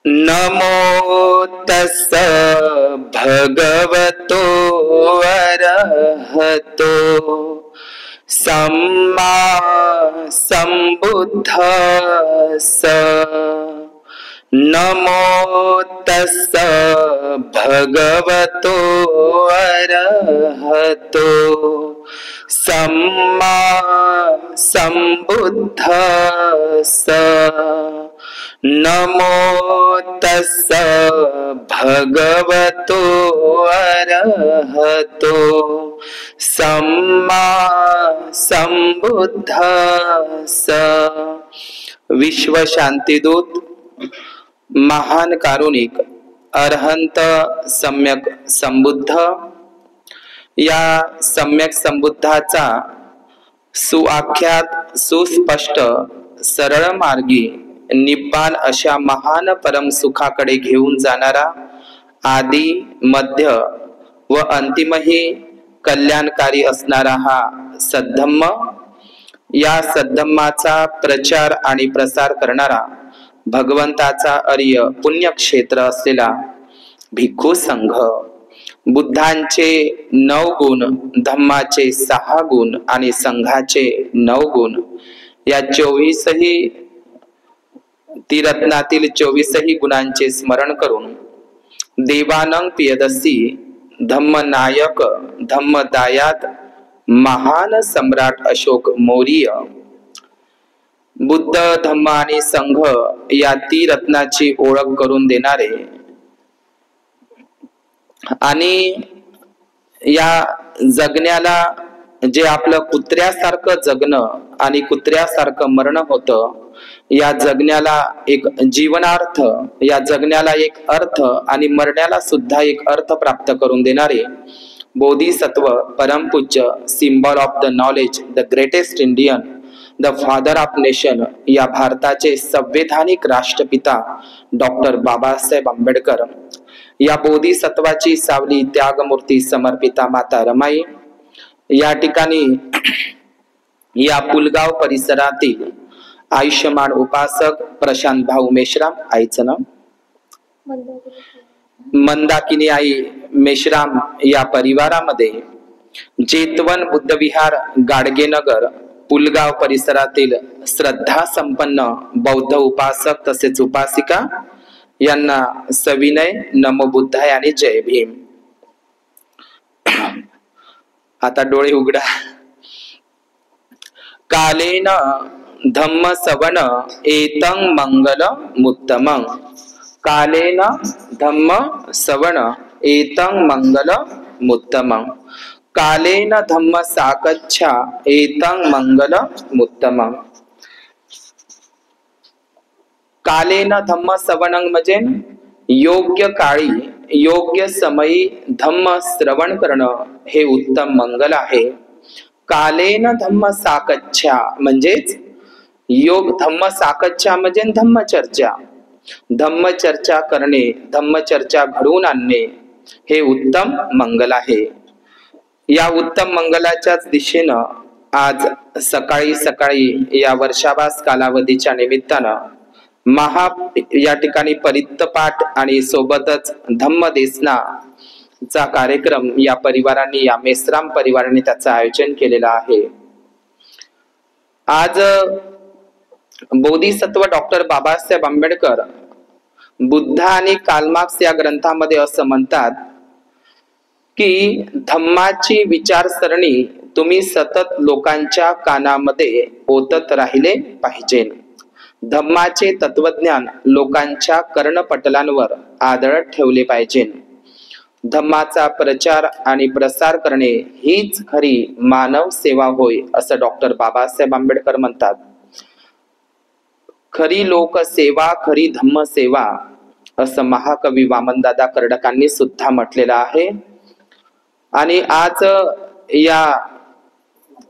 नमो तस्स भगवतो अरहतो सम्मा सम्बुद्धस्स। नमो तस्स भगवतो अरहतो सम्मा सम्बुद्धस्स। नमो तस्स भगवतो अरहतो सम्मा सम्बुद्धस्स। विश्व शांतिदूत महान कारुणिक अरहंत सम्यक संबुद्ध या सम्यक संबुद्धाचा सुआख्यात सुस्पष्ट सरळ मार्गी निब्बान अशा महान परम सुखाकडे घेऊन जाणारा आदि मध्य व अंतिमही कल्याणकारी असणारा हा सद्धम्म, या सद्धम्माचा प्रचार आणि प्रसार करणारा भगवंताचा अर्य पुण्यक्षेत्र असलेला भिक्खू संघ, बुद्धांचे 9 गुण, धम्माचे 6 गुण आणि संघाचे 9 गुण या 24ही त्रिरत्नातील 24ही गुणांचे स्मरण करून देवानंग पियदसी धम्मनायक धम्मदायात महान सम्राट अशोक मौर्य बुद्ध धम्म आणि संघ या त्रिरत्नाची ओळख करून देणारे आणि या जगण्याला जे आपलं कुत्र्यासारखं जगणं आणि कुत्र्यासारखं मरण होतं, या जगण्याला एक जीवनार्थ, या जगण्याला एक अर्थ आणि मरण्याला सुद्धा एक अर्थ प्राप्त करून देणारे बोधिसत्व परमपूज्य symbol of the knowledge, the greatest Indian, the father of nation या भारताचे संवैधानिक राष्ट्रपिता डॉक्टर बाबासाहेब आंबेडकर, या बोधिसत्वाची सावली त्यागमूर्ती समर्पिता माता रमाई, या ठिकाणी या पुलगाव परिसरातील आयुष्यमान उपासक प्रशांत भाऊ मेश्राम, आईचं नाव मंदाकिनी आई मेश्राम, या परिवारामध्ये जेतवन बुद्धविहार गाडगेनगर पुलगाव परिसरातील श्रद्धा संपन्न बौद्ध उपासक तसेच उपासिका यांना सविनय नमो बुद्धाय आणि जय भीम। आता डोळे उघडा। कालेन धम्म सवण एतं मंगल मुत्तमं। कालेन धम्म सवण एतं मंगल मुत्तमं। कालेन धम्म साकच्छा एतं मंगल मुत्तमं। कालेन धम्म सवणं म्हणजे योग्य काळी योग्य समयी धम्म श्रवण करणं हे उत्तम मंगल आहे। कालेन धम्म साकच्छा म्हणजेच योग, धम्म साकच्छा म्हणजे धम्मचर्चा, धम्मचर्चा करणे, धम्मचर्चा घडवून आणणे हे उत्तम मंगल आहे। या उत्तम मंगलाच्याच दिशेनं आज सकाळी सकाळी या वर्षावास कालावधीच्या निमित्तानं या ठिकाणी परित्तपाठ आणि सोबतच धम्मदेसना चा कार्यक्रम या परिवारांनी, या मेश्राम परिवाराने त्याचं आयोजन केलेलं आहे। आज बोधिसत्व डॉक्टर बाबासाहेब आंबेडकर बुद्ध आणि कार्ल मार्क्स या ग्रंथामध्ये असं म्हणतात की धम्माची विचारसरणी तुम्ही सतत लोकांच्या कानामध्ये ओतत राहिले पाहिजे। धम्माचे तत्वज्ञान लोकांच्या कर्णपटलांवर आदळत ठेवले पाहिजे। धम्माचा प्रचार आणि प्रसार करणे हीच खरी मानव सेवा होय असं डॉक्टर बाबासाहेब आंबेडकर म्हणतात। खरी लोकसेवा खरी धम्म सेवा असं महाकवी वामनदादा कर्डकांनी सुद्धा म्हटलेलं आहे। आणि आज या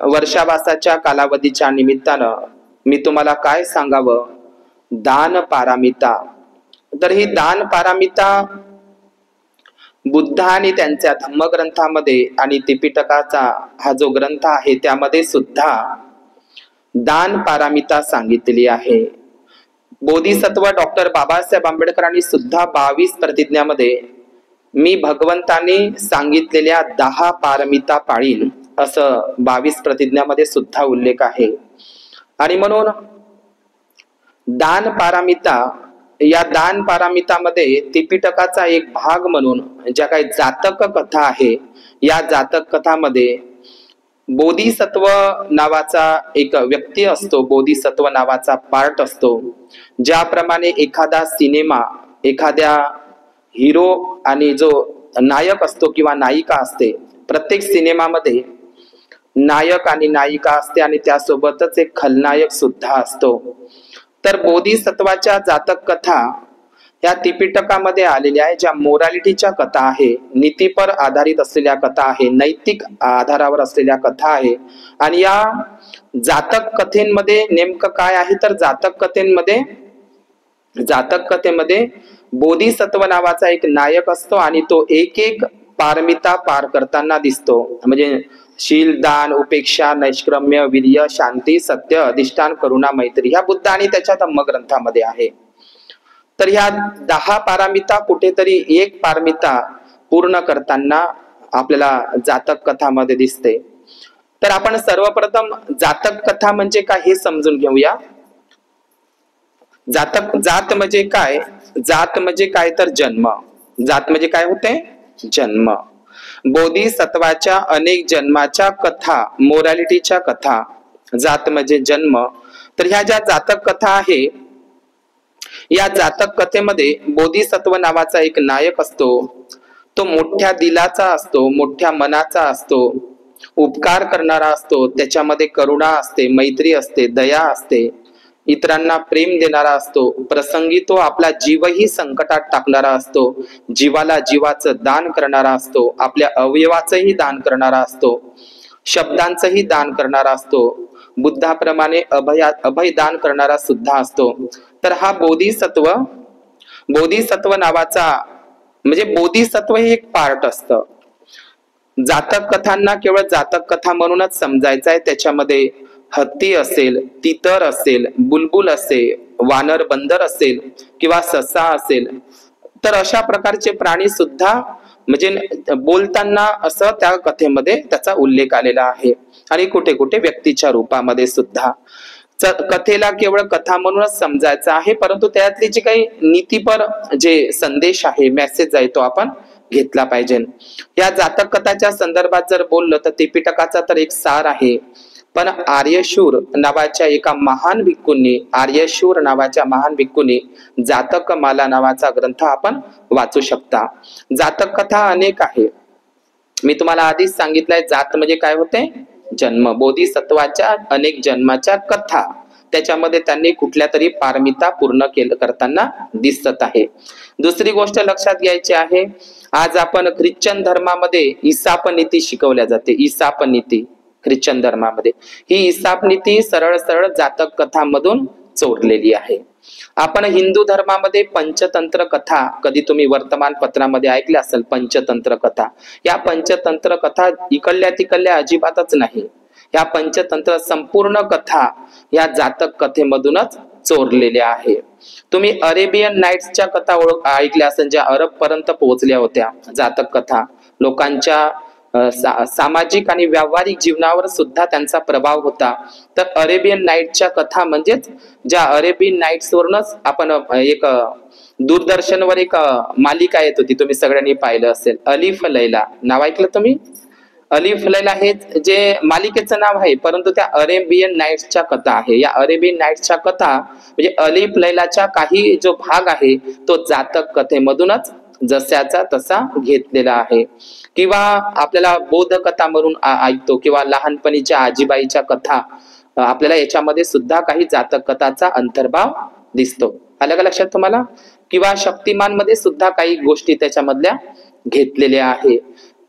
वर्षावासाच्या कालावधीच्या निमित्तानं मी तुम्हाला काय सांगावं, दान पारामिता। तर ही दान पारामिता बुद्ध आणि त्यांच्या धम्मग्रंथामध्ये आणि त्रिपिटकाचा हा जो ग्रंथ आहे त्यामध्ये सुद्धा दान पारामिता सांगितलेली आहे। बोधिसत्व डॉक्टर बाबासाहेब आंबेडकरांनी सुद्धा 22 प्रतिज्ञामध्ये मी भगवंतांनी सांगितलेल्या 10 पारमिता पाळीन असं 22 प्रतिज्ञामध्ये सुद्धा उल्लेख आहे। आणि म्हणून दान पारमिता, या दान पारमितामध्ये त्रिपिटकाचा एक भाग म्हणून ज्या काही जातक कथा आहे, या जातक कथामध्ये बोधिसत्व नावाचा एक व्यक्ती असतो, बोधिसत्व नावाचा पार्ट असतो। ज्याप्रमाणे एखादा सिनेमा, एखाद्या हिरो आणि जो नायक असतो किंवा नायिका असते, प्रत्येक सिनेमामध्ये नायक आणि नायिका असते आणि त्यासोबतच एक खलनायक सुद्धा असतो। तर बोधिसत्वाच्या जातक कथा या त्रिपिटकामध्ये आलेल्या आहे, ज्या मोरॅलिटीच्या कथा आहे, नीतीपर आधारित असलेल्या कथा आहे, नैतिक आधारावर असलेल्या कथा आहे। आणि या जातक कथेमध्ये नेमकं काय आहे, तर जातक कथेमध्ये बोधिसत्व नावाचा एक नायक असतो आणि तो एक एक पारमिता पार करताना दिसतो। म्हणजे शील, दान, उपेक्षा, नैष्क्रम्य, वीर्य, शांती, सत्य, अधिष्ठान, करुणा, मैत्री, ह्या बुद्ध आणि त्याच्या धम्मग्रंथामध्ये आहे। तर ह्या 10 पारमिता कुठेतरी एक पारमिता पूर्ण करताना आपल्याला जातक कथामध्ये दिसते। तर आपण सर्वप्रथम जातक कथा म्हणजे काय हे समजून घेऊया। जात म्हणजे काय? जात म्हणजे काय तर जन्म। जात म्हणजे काय होते? जन्म। बोधिसत्वाच्या अनेक जन्माच्या कथा, मोरॅलिटीच्या कथा, जात म्हणजे जन्म। तर ह्या ज्या जातक कथा आहे, या जातक कथेमध्ये बोधिसत्व नावाचा एक नायक असतो। तो मोठ्या दिलाचा असतो, मोठ्या मनाचा असतो, उपकार करणारा असतो, त्याच्यामध्ये करुणा असते, मैत्री असते, दया असते, इतरांना प्रेम देणारा असतो। प्रसंगी तो आपला जीवही संकटात टाकणारा असतो, जीवाला जीवाचं दान करणारा असतो, आपल्या अवयवाचंही दान करणारा असतो, शब्दांचंही दान करणारा असतो, बुद्धाप्रमाणे अभय दान करणारा सुद्धा असतो। तर हा बोधिसत्व नावाचा, म्हणजे बोधिसत्व हे एक पार्ट असतं। जातक कथांना केवळ जातक कथा म्हणूनच समजायचं आहे। त्याच्यामध्ये हत्ती असेल, तितर असेल, बुलबुल असेल, वानर बंदर असेल किंवा ससा असेल, तर अशा प्रकारचे प्राणी सुद्धा म्हणजे बोलताना असं त्या कथेमध्ये त्याचा उल्लेख आलेला आहे। आणि कुठे कुठे व्यक्तीच्या रूपामध्ये सुद्धा। कथेला केवळ कथा म्हणूनच समजायचं आहे, परंतु त्यातली जे काही नीतीपर जे संदेश आहे, मेसेज आहे, तो आपण घेतला पाहिजे। या जातक कथाच्या संदर्भात जर बोललं तर त्रिपिटकाचा तर एक सार आहे, पण आर्यशूर नावाच्या महान भिक्खूंनी जातक माला नावाचा ग्रंथ आपण वाचू शकता। जातक कथा अनेक आहे, मी तुम्हाला आधीच सांगितलंय। जात म्हणजे काय होते? जन्म। बोधिसत्वाच्या अनेक जन्माच्या कथा, त्याच्यामध्ये त्यांनी कुठल्या तरी पारमिता पूर्ण करताना दिसत आहे। दुसरी गोष्ट लक्षात घ्यायची आहे, आज आपण ख्रिश्चन धर्मामध्ये इसाप नीती शिकवल्या जाते। इसाप नीती ख्रिश्चन धर्मामध्ये, ही इसाप नीती सरळ सरळ जातक कथांमधून चोरलेली आहे। आपण हिंदू धर्मामध्ये पंचतंत्र कथा, कधी तुम्ही वर्तमानपत्रामध्ये ऐकल्या असेल पंचतंत्र कथा, या पंचतंत्र कथा इकडल्या तिकडल्या अजिबातच नाही। या पंचतंत्र संपूर्ण कथा या जातक कथेमधूनच चोरलेल्या आहे। तुम्ही अरेबियन नाईट्सच्या कथा ऐकल्या असेल, ज्या अरब पर्यंत पोहोचल्या होत्या। जातक कथा लोकांच्या सामाजिक आणि व्यावहारिक जीवनावर सुद्धा त्यांचा प्रभाव होता। तर अरेबियन नाईटच्या कथा म्हणजेच ज्या अरेबियन नाईट्स वरूनच आपण एक दूरदर्शनवर एक मालिका येत होती, तुम्ही सगळ्यांनी पाहिलं असेल, अलिफ लैला नाव ऐकलं तुम्ही? अलिफ लैला हे जे मालिकेचं नाव आहे, परंतु त्या अरेबियन नाईट्सच्या कथा आहे। या अरेबियन नाईट्सच्या कथा म्हणजे अलिफ लैलाच्या काही जो भाग आहे तो जातक कथेमधूनच जशाचा तसा घेतलेला आहे। किंवा आपल्याला बोध कथा म्हणून ऐकतो, किंवा लहानपणीच्या आजीबाईच्या कथा, आपल्याला याच्यामध्ये सुद्धा काही जातक कथाचा अंतर्भाव दिसतो। आलं का लक्षात तुम्हाला? किंवा शक्तिमान मध्ये सुद्धा काही गोष्टी त्याच्यामधल्या घेतलेल्या आहे।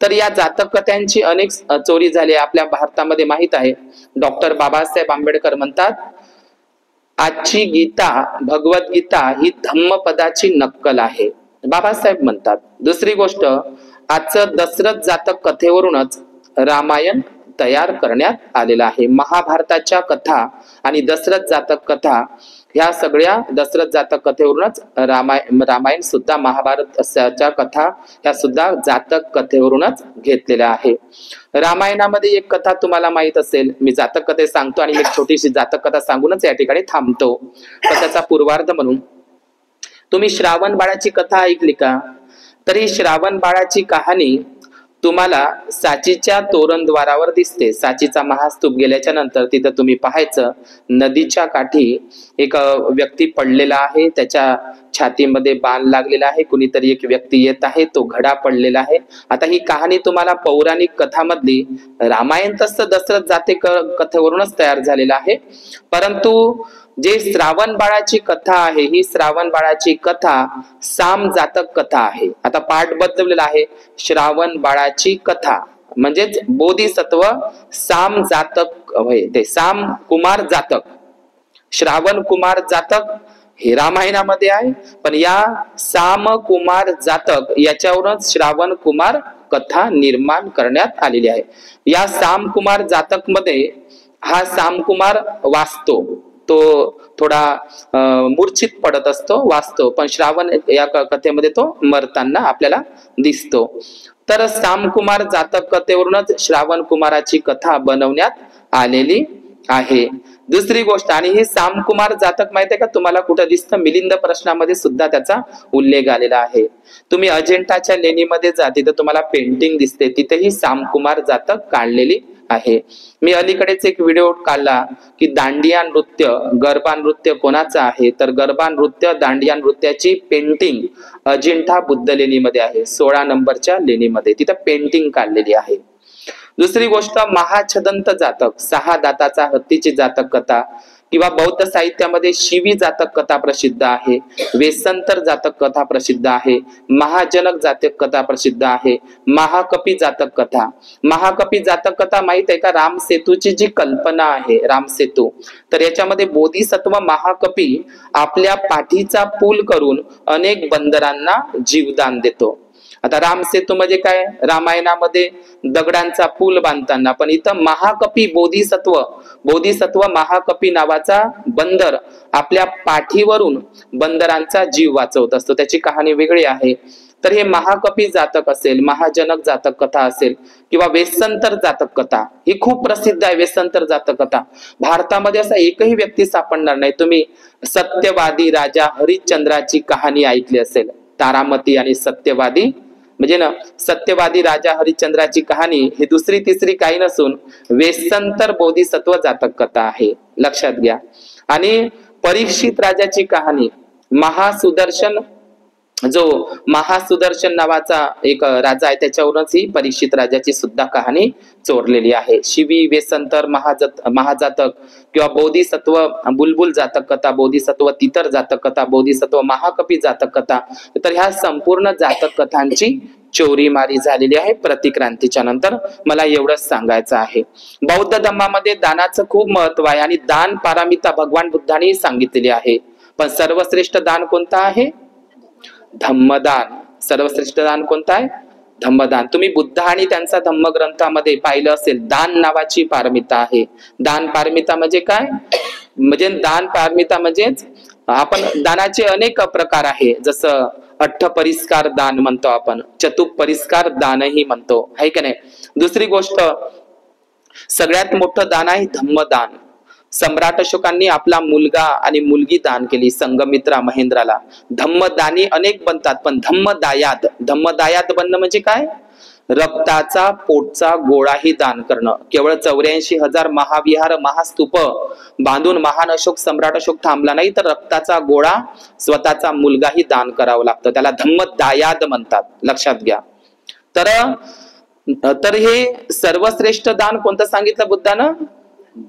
तर या जातक कथांची अनेक चोरी झाली आपल्या भारतामध्ये माहित आहे। डॉक्टर बाबासाहेब आंबेडकर म्हणतात, आजची गीता, भगवद्गीता ही धम्मपदाची नक्कल आहे, बाबासाहेब म्हणतात। दुसरी गोष्ट, आजचं दशरथ जातक कथेवरूनच रामायण तयार करण्यात आलेला आहे। महाभारताच्या कथा आणि दशरथ जातक कथा ह्या सगळ्या दशरथ जातक कथेवरूनच रामायण सुद्धा महाभारतच्या कथा ह्या सुद्धा जातक कथेवरूनच घेतलेल्या आहे. रामायणामध्ये एक कथा तुम्हाला माहित असेल, मी जातक कथे सांगतो आणि एक छोटीशी जातक कथा सांगूनच या ठिकाणी थांबतो कथाचा पूर्वार्ध म्हणून. तुम्ही श्रावण बाळाची कथा ऐकली का? तर ही श्रावण बाळाची कहाणी तुम्हाला साचीच्या तोरणद्वारावर दिसते. साचीचा महास्तूप गेल्याच्या नंतर तिथं तुम्ही पाहायचं नदीच्या काठी एक व्यक्ती पडलेला आहे, त्याच्या छातीमध्ये बाण लागलेला आहे, कुणीतरी एक व्यक्ती येत आहे, तो घडा पडलेला आहे. आता ही कहाणी तुम्हाला पौराणिक कथामधली, रामायण तसं दशरथ जातक कथेवरूनच तयार झालेला आहे, परंतु जे श्रावण बाळाची कथा आहे ही श्रावण बाळाची कथा साम जातक कथा आहे. आता पाठ बदललेला आहे, श्रावण बाळाची कथा म्हणजेच बोधिसत्व साम जातक होय, ते साम कुमार जातक. श्रावण कुमार जातक हे रामायणामध्ये आहे, पण या साम कुमार जातक याच्यावरूनच श्रावण कुमार कथा निर्माण करण्यात आलेली आहे. या साम कुमार जातक मध्ये हा साम कुमार वाचतो, तो थोडा मूर्छित पडत असतो, वाचतो, पण श्रावण या कथेमध्ये तो मरताना आपल्याला दिसतो. तर सामकुमार जातक कथेवरूनच श्रावण कुमाराची कथा बनवण्यात आलेली आहे. दुसरी गोष्ट, आणि हे सामकुमार जातक माहिती आहे का तुम्हाला कुठं दिसतं? मिलिंद प्रश्नामध्ये सुद्धा त्याचा उल्लेख आलेला आहे. तुम्ही अजिंठाच्या लेणीमध्ये जा, तिथं तुम्हाला पेंटिंग दिसते, तिथेही सामकुमार जातक काढलेली आहे. मी अलीकडेच एक व्हिडिओ काढला की दांडिया नृत्य, गरबा नृत्य कोणाचं आहे, तर गरबा नृत्य, दांडिया नृत्याची पेंटिंग अजिंठा बुद्ध लेणीमध्ये आहे, 16 नंबरच्या लेणीमध्ये, तिथं पेंटिंग काढलेली आहे. दुसरी गोष्ट, महाछदंत जातक, 6 दाताचा हत्तीची जातक कथा किंवा बौद्ध साहित्यामध्ये शिवी जातक कथा प्रसिद्ध आहे, वेसंतर जातक कथा प्रसिद्ध आहे, महाजनक जातक कथा प्रसिद्ध आहे, महाकपी जातक कथा. महाकपी जातक कथा माहित आहे का? रामसेतूची जी कल्पना आहे, रामसेतू, तर याच्यामध्ये बोधिसत्व महाकपी आपल्या पाठीचा पूल करून अनेक बंदरांना जीवदान देतो. आता रामसेतू म्हणजे काय? रामायणामध्ये दगडांचा पूल बांधताना, पण इथं महाकपी बोधिसत्व महाकपी नावाचा बंदर आपल्या पाठीवरून बंदरांचा जीव वाचवत असतो, त्याची कहाणी वेगळी आहे. तर हे महाकपी जातक असेल, महाजनक जातक कथा असेल किंवा वेसंतर जातक कथा, ही खूप प्रसिद्ध आहे. वेसंतर जातक कथा भारतामध्ये असा एकही व्यक्ती सापडणार नाही. तुम्ही सत्यवादी राजा हरिश्चंद्राची कहाणी ऐकली असेल, तारामती आणि सत्यवादी, म्हणजे ना सत्यवादी राजा हरिश्चंद्राची कहाणी ही दुसरी तिसरी काही नसून वेसंतर बोधिसत्व जातक कथा आहे, लक्षात घ्या. आणि परीक्षित राजाची कहाणी, महासुदर्शन नावाचा एक राजा आहे, त्याच्यावरूनच ही परीक्षित राजाची सुद्धा कहाणी चोरलेली आहे. शिवी, वेसंतर, महाजातक किंवा बोधिसत्व बुलबुल जातक कथा, बोधिसत्व तितर जातक कथा, बोधिसत्व महाकपी जातक कथा, तर ह्या संपूर्ण जातक कथांची चोरीमारी झालेली आहे प्रतिक्रांतीच्या नंतर. मला एवढंच सांगायचं आहे. बौद्ध धर्मामध्ये दानाचं खूप महत्व आहे आणि दान पारमिता भगवान बुद्धांनी सांगितलेली आहे, पण सर्वश्रेष्ठ दान कोणतं आहे? धम्मदान. सर्वश्रेष्ठ दान कोणतं आहे? धम्मदान. तुम्ही बुद्ध आणि त्यांचा धम्मग्रंथामध्ये पाहिलं असेल, दान नावाची पारमिता आहे. दान पारमिता म्हणजे काय? म्हणजे दान पारमिता म्हणजेच आपण दानाचे अनेक प्रकार आहे, जसं अठ्ठपरिस्कार दान म्हणतो आपण, चतुपरिस्कार दानही म्हणतो, आहे का नाही. दुसरी गोष्ट, सगळ्यात मोठं दान आहे धम्मदान. सम्राट अशोकांनी आपला मुलगा आणि मुलगी दान केली संघमित्रा महेंद्राला. धम्मदानी अनेक बनतात, पण धम्मदायाद बनणं म्हणजे काय? रक्ताचा पोटचा गोळाही दान करणं. केवळ 84,000 महाविहार महास्तूप बांधून महान अशोक सम्राट अशोक थांबला नाही, तर रक्ताचा गोळा स्वतःचा मुलगाही दान करावं लागतं, त्याला धम्मदायाद म्हणतात, लक्षात घ्या. तर हे सर्वश्रेष्ठ दान कोणतं सांगितलं बुद्धानं?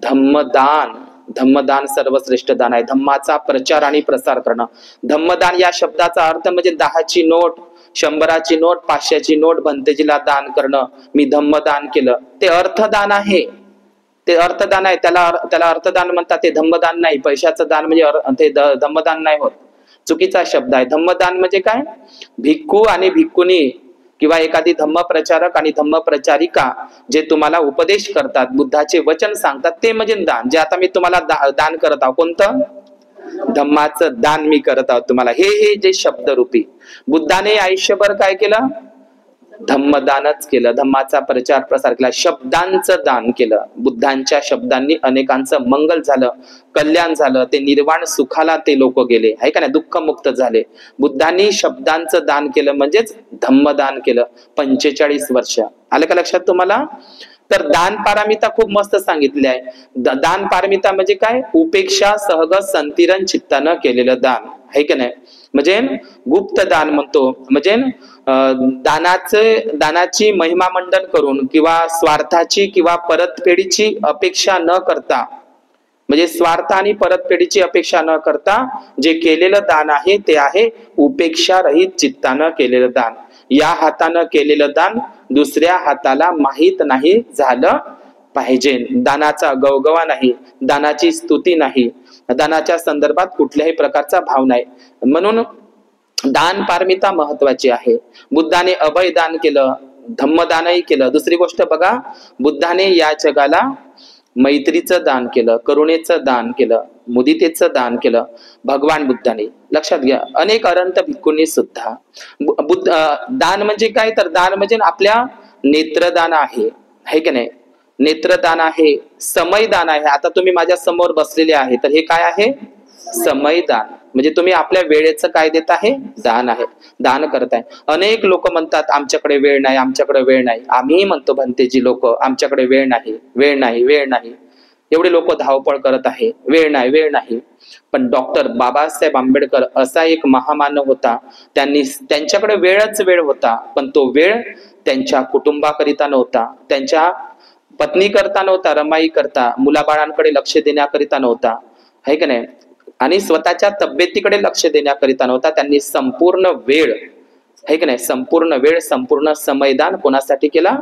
धम्मदान. धम्मदान सर्वश्रेष्ठ दान आहे. धम्माचा प्रचार आणि प्रसार करणं. धम्मदान या शब्दाचा अर्थ म्हणजे 10ची नोट, 100ची नोट, 500ची नोट भंतेजीला दान करणं. मी धम्मदान केलं, ते अर्थदान आहे, ते अर्थदान आहे, त्याला अर्थदान म्हणतात, ते धम्मदान नाही. पैशाचं दान म्हणजे ते धम्मदान नाही होत, चुकीचा शब्द आहे. धम्मदान म्हणजे काय? भिक्खू आणि भिक्खुनी किंवा एखादी धम्मप्रचारक आणि धम्मप्रचारिका जे तुम्हाला उपदेश करतात, बुद्धाचे वचन सांगतात, ते म्हणजे दान. जे आता मी तुम्हाला दान करत आहोत, कोणतं? धम्माचं दान मी करत आहोत तुम्हाला. हे जे शब्दरूपी बुद्धाने आयुष्यभर काय केलं? धम्मदानच केलं. धम्माचा प्रचार प्रसार केला. शब्दांचं दान केलं. बुद्धांच्या शब्दांनी अनेकांचं मंगल झालं, कल्याण झालं. ते निर्वाण सुखाला ते लोक गेले, आहे का नाही? दुःखमुक्त झाले. बुद्धांनी शब्दांचं दान केलं म्हणजेच धम्मदान केलं. 45 वर्ष. आलं का लक्षात तुम्हाला? तर दान पारमिता खूप मस्त सांगितले आहे. दान पारमिता म्हणजे काय? उपेक्षा सहगत संतिरण चित्तानं केलेलं दान, आहे की नाही? म्हणजे गुप्त दान म्हणतो. म्हणजे दानाची महिमा मंडन करून किंवा स्वार्थाची किंवा परतफेडीची अपेक्षा न करता, म्हणजे स्वार्थ आणि परतफेडीची अपेक्षा न करता जे केलेलं दान आहे ते आहे उपेक्षा रहित चित्तानं केलेलं दान. या हातानं केलेलं दान दुसऱ्या हाताला माहित नाही झालं पाहिजे. दानाचा गवगवा नाही, दानाची स्तुती नाही, दानाच्या संदर्भात कुठल्याही प्रकारचा भाव नाही. म्हणून दान पारमिता महत्वाची आहे. बुद्धाने अभय दान केलं, धम्मदानही केलं. दुसरी गोष्ट बघा, बुद्धाने या जगाला मैत्रीचं दान केलं, करुणेचं दान केलं, मुदितेचं दान केलं. भगवान बुद्धाने, लक्षात घ्या, अनेक अरंत भिक्खूंनी सुद्धा. दान म्हणजे काय? तर दान म्हणजे आपल्या नेत्रदान आहे की नाही? नेत्रदान आहे, समयदान आहे. आता तुम्ही माझ्या समोर बसलेले आहे, तर हे काय आहे? समयदान. म्हणजे तुम्ही आपल्या वेळेचं काय देत आहे? दान आहे, दान करताय. अनेक लोक म्हणतात आमच्याकडे वेळ नाही, आमच्याकडे वेळ नाही. आम्ही म्हणतो भंतेजी लोक, आमच्याकडे वेळ नाही, वेळ नाही, वेळ नाही. एवढे लोक धावपळ करत आहे, वेळ नाही, वेळ नाही. पण डॉक्टर बाबासाहेब आंबेडकर असा एक महामानव होता. त्यांच्याकडे वेळच वेळ होता, पण तो वेळ त्यांच्या कुटुंबाकरिता नव्हता, त्यांच्या पत्नी करता नव्हता, रमाई करता, मुलाबाळांकडे लक्ष देण्याकरिता नव्हता, आहे का नाही? आणि स्वतःच्या तब्येतीकडे लक्ष देण्याकरिता नव्हता. त्यांनी संपूर्ण वेळ, आहे की नाही, संपूर्ण वेळ, संपूर्ण समयदान कोणासाठी केला?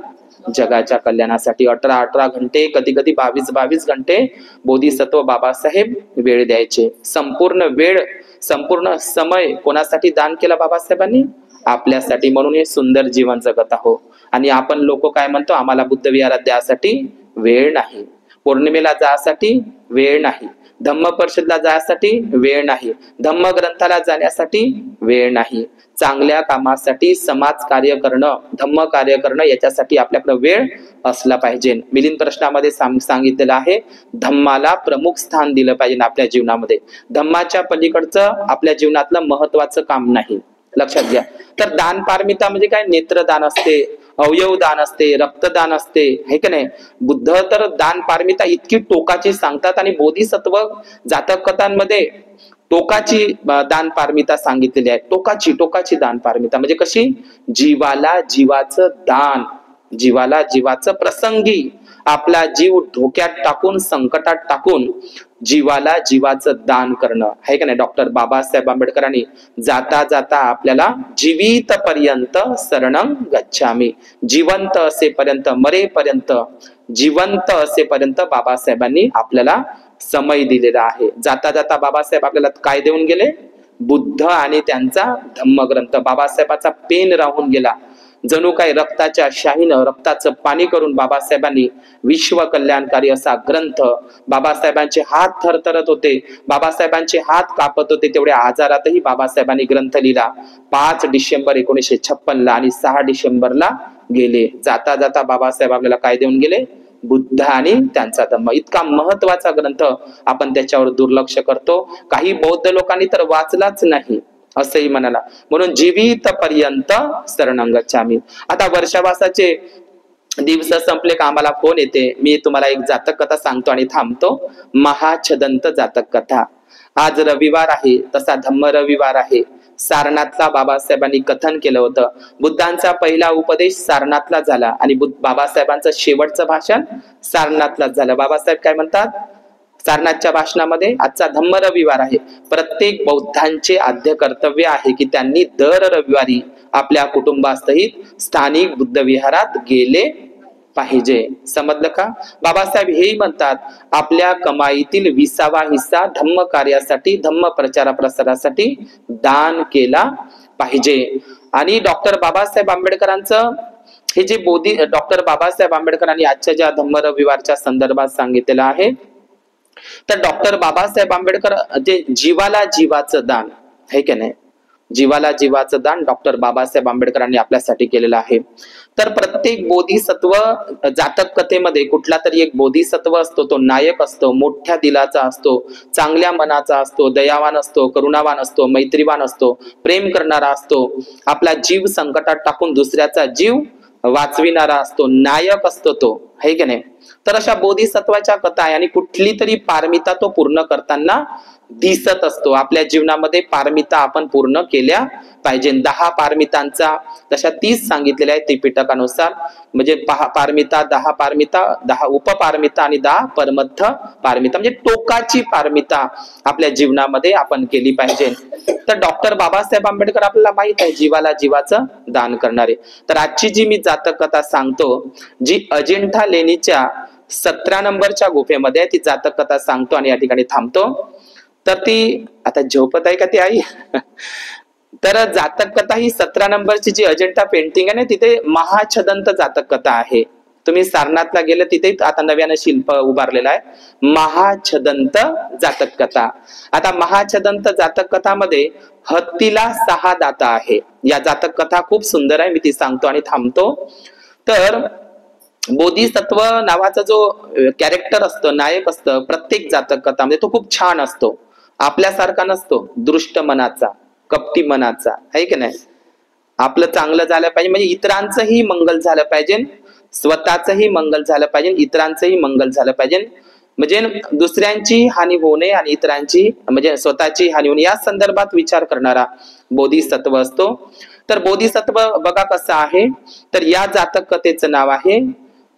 जगाच्या कल्याणासाठी. 18 घंटे, कधी कधी 22 घंटे बोधिसत्व बाबासाहेब वेळ द्यायचे. संपूर्ण वेळ, संपूर्ण समय कोणासाठी दान केला बाबासाहेबांनी? आपल्यासाठी. म्हणून हे सुंदर जीवन जगत आहो. आणि आपण लोक काय म्हणतो? आम्हाला बुद्ध विहारात द्यासाठी वेळ नाही, पौर्णिमेला जायसाठी वेळ नाही, धम्म परिषदला जाण्यासाठी वेळ नाही, धम्म ग्रंथाला जाण्यासाठी वेळ नाही. चांगल्या कामासाठी समाज कार्य करणं, धम्म कार्य करणं, याच्यासाठी आपल्याकडे वेळ असला पाहिजे. मिलिंद प्रश्नामध्ये सांगितलेलं आहे, धम्माला प्रमुख स्थान दिलं पाहिजे आपल्या जीवनामध्ये. धम्माच्या पलीकडचं आपल्या जीवनातलं महत्वाचं काम नाही. लक्षात घ्या. तर दान पारमिता म्हणजे काय? नेत्रदान असते, अवयव दान असते, रक्तदान असते, है की नाही? बुद्ध तर दान पारमिता इतकी टोकाची सांगतात. आणि बोधिसत्व जातक कथांमध्ये टोकाची दान पारमिता सांगितलेली आहे. टोकाची दान पारमिता म्हणजे कशी? जीवाला जीवाचं दान, जीवाला जीवाचं प्रसंगी आपला जीव धोक्यात टाकून, संकटात टाकून जीवाला जीवाचं दान करणं, आहे का नाही? डॉक्टर बाबासाहेब आंबेडकरांनी जाता जाता आपल्याला जीवित पर्यंत शरणं गच्छामी, जिवंत असेपर्यंत, मरेपर्यंत, जिवंत असेपर्यंत बाबासाहेबांनी आपल्याला समय दिलेला आहे. जाता जाता बाबासाहेब आपल्याला काय देऊन गेले? बुद्ध आणि त्यांचा धम्मग्रंथ. बाबासाहेबाचा पेन राहून गेला. जणू काय रक्ताच्या शाहीनं रक्ताचं पाणी करून बाबासाहेबांनी विश्व कल्याणकारी असा ग्रंथ, बाबासाहेबांचे हात थरथरत होते, बाबासाहेबांचे हात कापत होते, तेवढ्या आजारातही बाबासाहेबांनी ग्रंथ लिहिला. 5 डिसेंबर 1956 आणि 6 डिसेंबरला गेले. जाता जाता बाबासाहेब आपल्याला काय देऊन गेले? बुद्ध आणि त्यांचा धम्म. इतका महत्वाचा ग्रंथ आपण त्याच्यावर दुर्लक्ष करतो. काही बौद्ध लोकांनी तर वाचलाच नाही असंही म्हणाला. म्हणून जीवित पर्यंत शरणं गच्छामी. आता वर्षावासाचे दिवस संपले का आम्हाला फोन येते. मी तुम्हाला एक जातक कथा सांगतो आणि थांबतो. महाछदंत जातक कथा. आज रविवार आहे, तसा धम्म रविवार आहे. सारनाथला बाबासाहेबांनी कथन केलं होतं. बुद्धांचा पहिला उपदेश सारनाथला झाला आणि बाबासाहेबांचं शेवटचं भाषण सारनाथलाच झालं. बाबासाहेब काय म्हणतात सारनाथच्या भाषणामध्ये? आजचा धम्म रविवार आहे. प्रत्येक बौद्धांचे आद्य कर्तव्य आहे की त्यांनी दर रविवारी आपल्या कुटुंबासहित स्थानिक बुद्ध विहारात गेले पाहिजे. समजलं का? बाबासाहेब हेही म्हणतात आपल्या कमाईतील 20वा हिस्सा धम्म कार्यासाठी, धम्म प्रचार प्रसारासाठी दान केला पाहिजे. आणि डॉक्टर बाबासाहेब आंबेडकरांचं हे जे डॉक्टर बाबासाहेब आंबेडकरांनी आजच्या ज्या धम्म रविवारच्या संदर्भात सांगितलेलं आहे, तर डॉक्टर बाबासाहेब आंबेडकर जे जीवाला जीवाचं दान आहे की नाही, जीवाला जीवाचं दान डॉक्टर बाबासाहेब आंबेडकरांनी आपल्यासाठी केलेलं आहे. तर प्रत्येक बोधिसत्व जातक कथेमध्ये कुठला तरी एक बोधिसत्व असतो, तो नायक असतो, मोठ्या दिलाचा असतो, चांगल्या मनाचा असतो, दयावान असतो, करुणावान असतो, मैत्रीवान असतो, प्रेम करणारा असतो, आपला जीव संकटात टाकून दुसऱ्याचा जीव वाचविणारा असतो, नायक असतो तो, है की नाही. तर अशा बोधिसत्वाच्या कथा आहे आणि कुठली तरी पारमिता तो पूर्ण करताना दिसत असतो. आपल्या जीवनामध्ये पारमिता आपण पूर्ण केल्या पाहिजे. 10 पारमितांचा तशा 30 सांगितलेल्या आहेत त्रिपिटकानुसार. म्हणजे पारमिता, 10 पारमिता, 10 उपपारमिता आणि 10 परमत्थ पारमिता, म्हणजे टोकाची पारमिता आपल्या जीवनामध्ये आपण केली पाहिजे. तर डॉक्टर बाबासाहेब आंबेडकर आपल्याला माहित आहे जीवाला जीवाचं दान करणारे. तर आजची जी मी जातक कथा सांगतो, जी अजिंठा लेणीच्या 17 नंबरच्या गुफेमध्ये ती जातक कथा सांगतो आणि या ठिकाणी थांबतो. तर ती आता झोपत आहे का ती आई? तर जातक कथा ही 17 नंबरची जी अजिंठा पेंटिंग आहे ना, तिथे महाछदंत जातक कथा आहे. तुम्ही सारनाथला गेले तिथे आता नव्यानं शिल्प उभारलेलं आहे, महाछदंत जातक कथा. आता महाछदंत जातक कथामध्ये हत्तीला 6 दाता आहे. या जातक कथा खूप सुंदर आहे, मी ती सांगतो आणि थांबतो. तर बोधिसत्व नावाचा जो कॅरेक्टर असतो, नायक असतं प्रत्येक जातक कथामध्ये, तो खूप छान असतो. आपल्यासारखा नसतो, दृष्ट मनाचा, कपटी मनाचा, आहे की नाही. आपलं चांगलं झालं पाहिजे, म्हणजे इतरांचंही मंगल झालं पाहिजे, स्वतःचंही मंगल झालं पाहिजे, इतरांचंही मंगल झालं पाहिजे. म्हणजे दुसऱ्यांची हानी होऊ नये आणि इतरांची म्हणजे स्वतःची हानी होऊ नये, या संदर्भात विचार करणारा बोधिसत्व असतो. तर बोधिसत्व बघा कसं आहे. तर या जातक कथेचं नाव आहे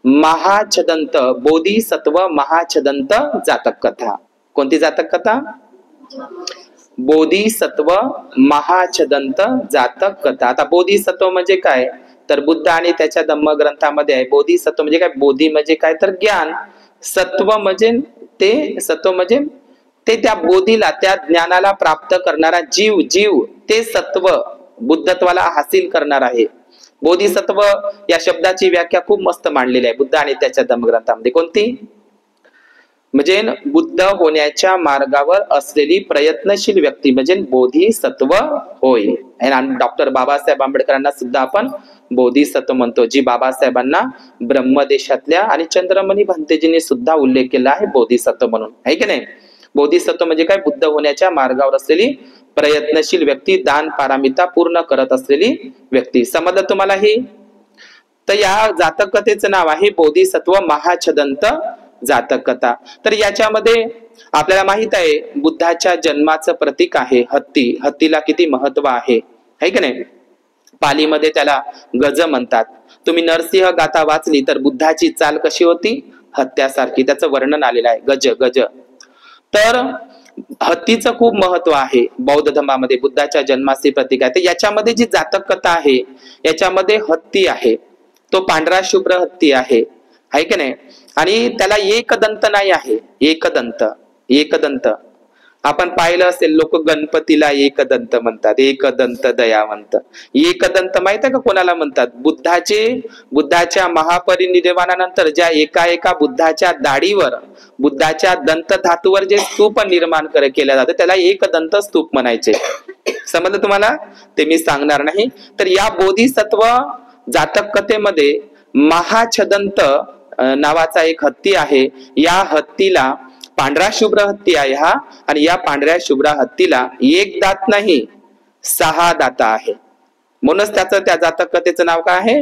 महाछदंत, बोधिसत्व महाछदंत जातक कथा. कोणती जातक कथा? बोधिसत्व महाछदंत जातक कथा. आता बोधिसत्व म्हणजे काय, तर बुद्ध आणि त्याच्या धम्म ग्रंथामध्ये आहे. बोधिसत्व म्हणजे काय, बोधी म्हणजे काय तर ज्ञान, सत्व म्हणजे ते, सत्व म्हणजे ते त्या बोधीला, त्या ज्ञानाला प्राप्त करणारा जीव, जीव ते सत्व बुद्धत्वाला हासिल करणार आहे. बोधिसत्व या शब्दाची व्याख्या खूप मस्त मांडलेली आहे बुद्ध आणि त्याच्या धम्मग्रंथामध्ये. कोणती? म्हणजे बुद्ध होण्याच्या मार्गावर असलेली प्रयत्नशील व्यक्ती म्हणजे बोधिसत्व होय. आणि डॉक्टर बाबासाहेब आंबेडकरांना सुद्धा आपण बोधिसत्व म्हणतो, जी बाबासाहेबांना ब्रह्मदेशातल्या आणि चंद्रमणी भंतेजींनी सुद्धा उल्लेख केला आहे बोधिसत्व म्हणून, आहे की नाही. बोधिसत्व म्हणजे काय, बुद्ध होण्याच्या मार्गावर असलेली प्रयत्नशील व्यक्ती, दान पारमिता पूर्ण करत असलेली व्यक्ती. समजलं तुम्हाला ही? तर या जातक कथेचं नाव आहे बोधिसत्व महाछदंत जातक कथा. तर याच्यामध्ये आपल्याला माहित आहे बुद्धाच्या जन्माचं प्रतीक आहे हत्ती. हत्तीला किती महत्व आहे, है की नाही. पालीमध्ये त्याला गज म्हणतात. तुम्ही नरसिंह गाथा वाचली तर बुद्धाची चाल कशी होती, हत्यासारखी, त्याचं वर्णन आलेलं आहे, गज गज. तर हत्तीचं खूप महत्व आहे बौद्ध धर्मामध्ये, बुद्धाच्या जन्माचे प्रतीक आहे. तर याच्यामध्ये जी जातक कथा आहे याच्यामध्ये हत्ती आहे, तो पांढरा शुभ्र हत्ती आहे की नाही. आणि त्याला एकदंत नाही आहे, एकदंत, एकदंत. आपण पाहिलं असेल लोक गणपतीला एकदंत म्हणतात, एकदंत दयावंत. एकदंत माहित आहे का कोणाला म्हणतात? बुद्धाच्या महापरिनिर्वाणानंतर ज्या एका बुद्धाच्या दाढीवर, बुद्धाच्या दंत धातूवर जे स्तूप निर्माण केलं जातं त्याला एकदंत स्तूप म्हणायचे. समजलं तुम्हाला? ते मी सांगणार नाही. तर या बोधिसत्व जातक कथेमध्ये महाछदंत नावाचा एक हत्ती आहे. या हत्तीला पांढरा शुभ्र हत्ती आहे हा, आणि या पांढऱ्या शुभ्र हत्तीला एक दात नाही 6 दात आहे. म्हणूनच त्याचं त्या जातक कथेचं नाव काय आहे,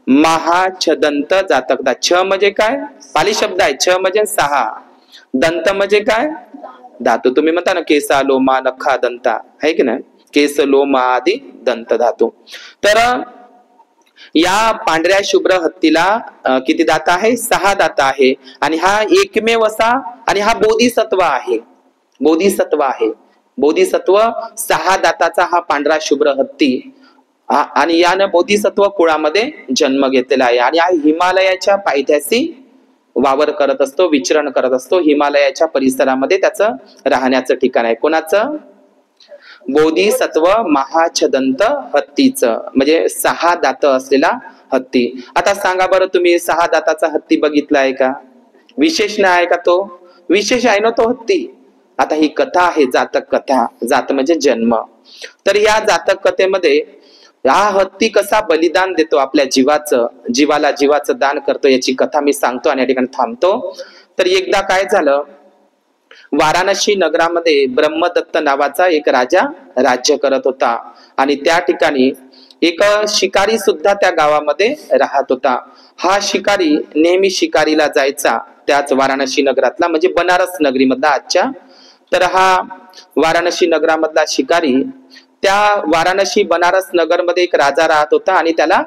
महाछदंत जातक कथा. छ म्हणजे काय, पाली शब्द आहे. छ म्हणजे 6, दंत म्हणजे काय, धातू. तुम्ही म्हणता ना केसा लोमा नखा दंता, आहे की नाही, केस लोमा आदी दंत धातू. तर या पांढऱ्या शुभ्र हत्तीला किती दात आहे, 6 दात आहे. आणि हा एकमेव असा, आणि हा बोधिसत्व आहे, बोधिसत्व आहे. बोधिसत्व 6 दाताचा हा पांढरा शुभ्र हत्ती, आणि यानं बोधिसत्व कुळामध्ये जन्म घेतलेला आहे. आणि हा हिमालयाच्या पायथ्याशी वावर करत असतो, विचरण करत असतो. हिमालयाच्या परिसरामध्ये त्याचं राहण्याचं ठिकाण आहे. कोणाचं? बोधिसत्व महाछदंत हत्तीचं, म्हणजे 6 दात असलेला हत्ती. आता सांगा बरं तुम्ही 6 दाताचा हत्ती बघितला आहे का? विशेष नाही आहे का तो? विशेष आहे ना तो हत्ती. आता ही कथा आहे जातक कथा, जात म्हणजे जन्म. तर या जातक कथेमध्ये हा हत्ती कसा बलिदान देतो आपल्या जीवाला जीवाचं दान करतो याची कथा मी सांगतो आणि या ठिकाणी थांबतो. तर एकदा काय झालं, वाराणसी नगरामध्ये ब्रह्मदत्त नावाचा एक राजा राज्य करत होता आणि त्या ठिकाणी एक शिकारी सुद्धा त्या गावामध्ये राहत होता. हा शिकारी नेहमी शिकारीला जायचा त्याच वाराणसी नगरातला, म्हणजे बनारस नगरीमधला आजच्या. तर हा वाराणसी नगरामधला शिकारी त्या वाराणसी बनारस नगरमध्ये एक राजा राहत होता आणि त्याला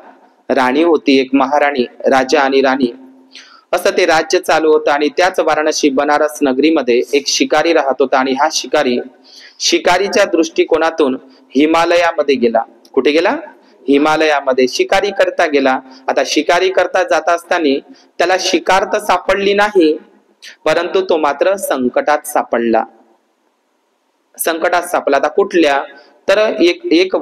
राणी होती, एक महाराणी, राजा आणि राणी असं ते राज्य चालू होतं. आणि त्याच वाराणसी बनारस नगरीमध्ये एक शिकारी राहत होता आणि हा शिकारी शिकारीच्या दृष्टिकोनातून हिमालयामध्ये गेला. कुठे गेला? हिमालयामध्ये शिकारी करता गेला. आता शिकारी करता जात असताना त्याला शिकार तर सापडली नाही, परंतु तो मात्र संकटात सापडला. संकटात सापडला आता कुठल्या? तर एक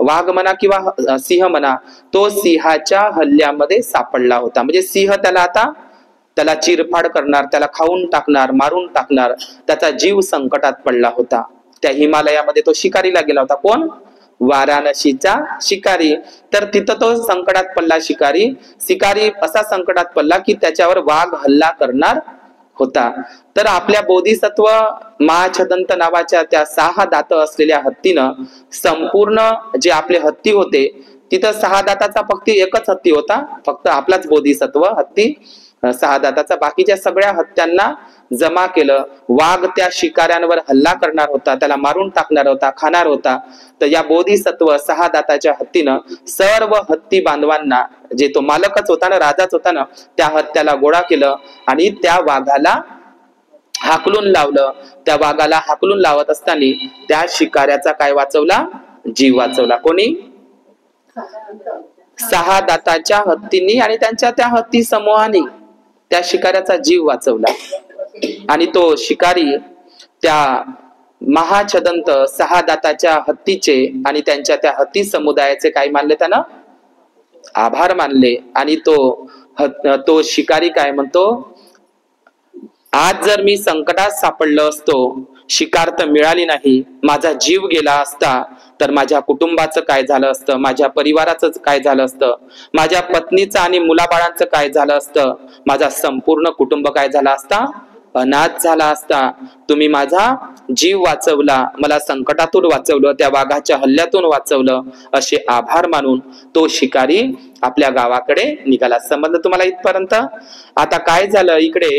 वाघ म्हणा किंवा सिंह म्हणा, तो सिंहाच्या हल्ल्यामध्ये सापडला होता. म्हणजे सिंह त्याला चिरफाड करणार, त्याला खाऊन टाकणार, मारून टाकणार, त्याचा जीव संकटात पडला होता. त्या हिमालयामध्ये तो शिकारीला गेला होता. कोण? वाराणसीचा शिकारी. तर तिथं तो संकटात पडला शिकारी असा संकटात पडला की त्याच्यावर वाघ हल्ला करणार होता. तर आपल्या बोधिसत्व महाछदंत नावाच्या त्या 6 दात असलेल्या हत्तीनं संपूर्ण जे आपले हत्ती होते तिथं 6 दाताचा फक्त एकच हत्ती होता, फक्त आपलाच बोधिसत्व हत्ती 6 दाताचा. बाकीच्या सगळ्या हत्यांना जमा केलं. वाघ त्या शिकाऱ्यांवर हल्ला करणार होता, त्याला मारून टाकणार होता, खाणार होता. तर या बोधिसत्व 6 दाताच्या हत्तीनं सर्व हत्ती बांधवांना, जे तो मालकच होता ना, राजाच होता ना, त्या हत्याला गोळा केलं आणि त्या वाघाला हाकलून लावलं. त्या वाघाला हाकलून लावत असताना त्या शिकाऱ्याचा काय वाचवला? जीव वाचवला. कोणी? 6 दाताच्या हत्तींनी आणि त्यांच्या त्या हत्ती समूहाने त्या शिकाऱ्याचा जीव वाचवला. आणि तो शिकारी त्या महाछदंत 6 दाताच्या हत्तीचे आणि त्यांच्या त्या हत्ती समुदायाचे काय मानले? त्यानं आभार मानले. आणि तो शिकारी काय म्हणतो, आज जर मी संकटात सापडलो असतो, शिकार तर मिळाली नाही, माझा जीव गेला असता, तर माझ्या कुटुंबाचं काय झालं असतं, माझ्या परिवाराचं काय झालं असतं, माझ्या पत्नीचं आणि मुलाबाळांचं काय झालं असतं, माझा संपूर्ण कुटुंब काय झाला असता? अनाथ झाला असता. तुम्ही माझा जीव वाचवला, मला संकटातून वाचवलं, त्या वाघाच्या हल्ल्यातून वाचवलं, असे आभार मानून तो शिकारी आपल्या गावाकडे निघाला. समजलं तुम्हाला इथपर्यंत? आता काय झालं, इकडे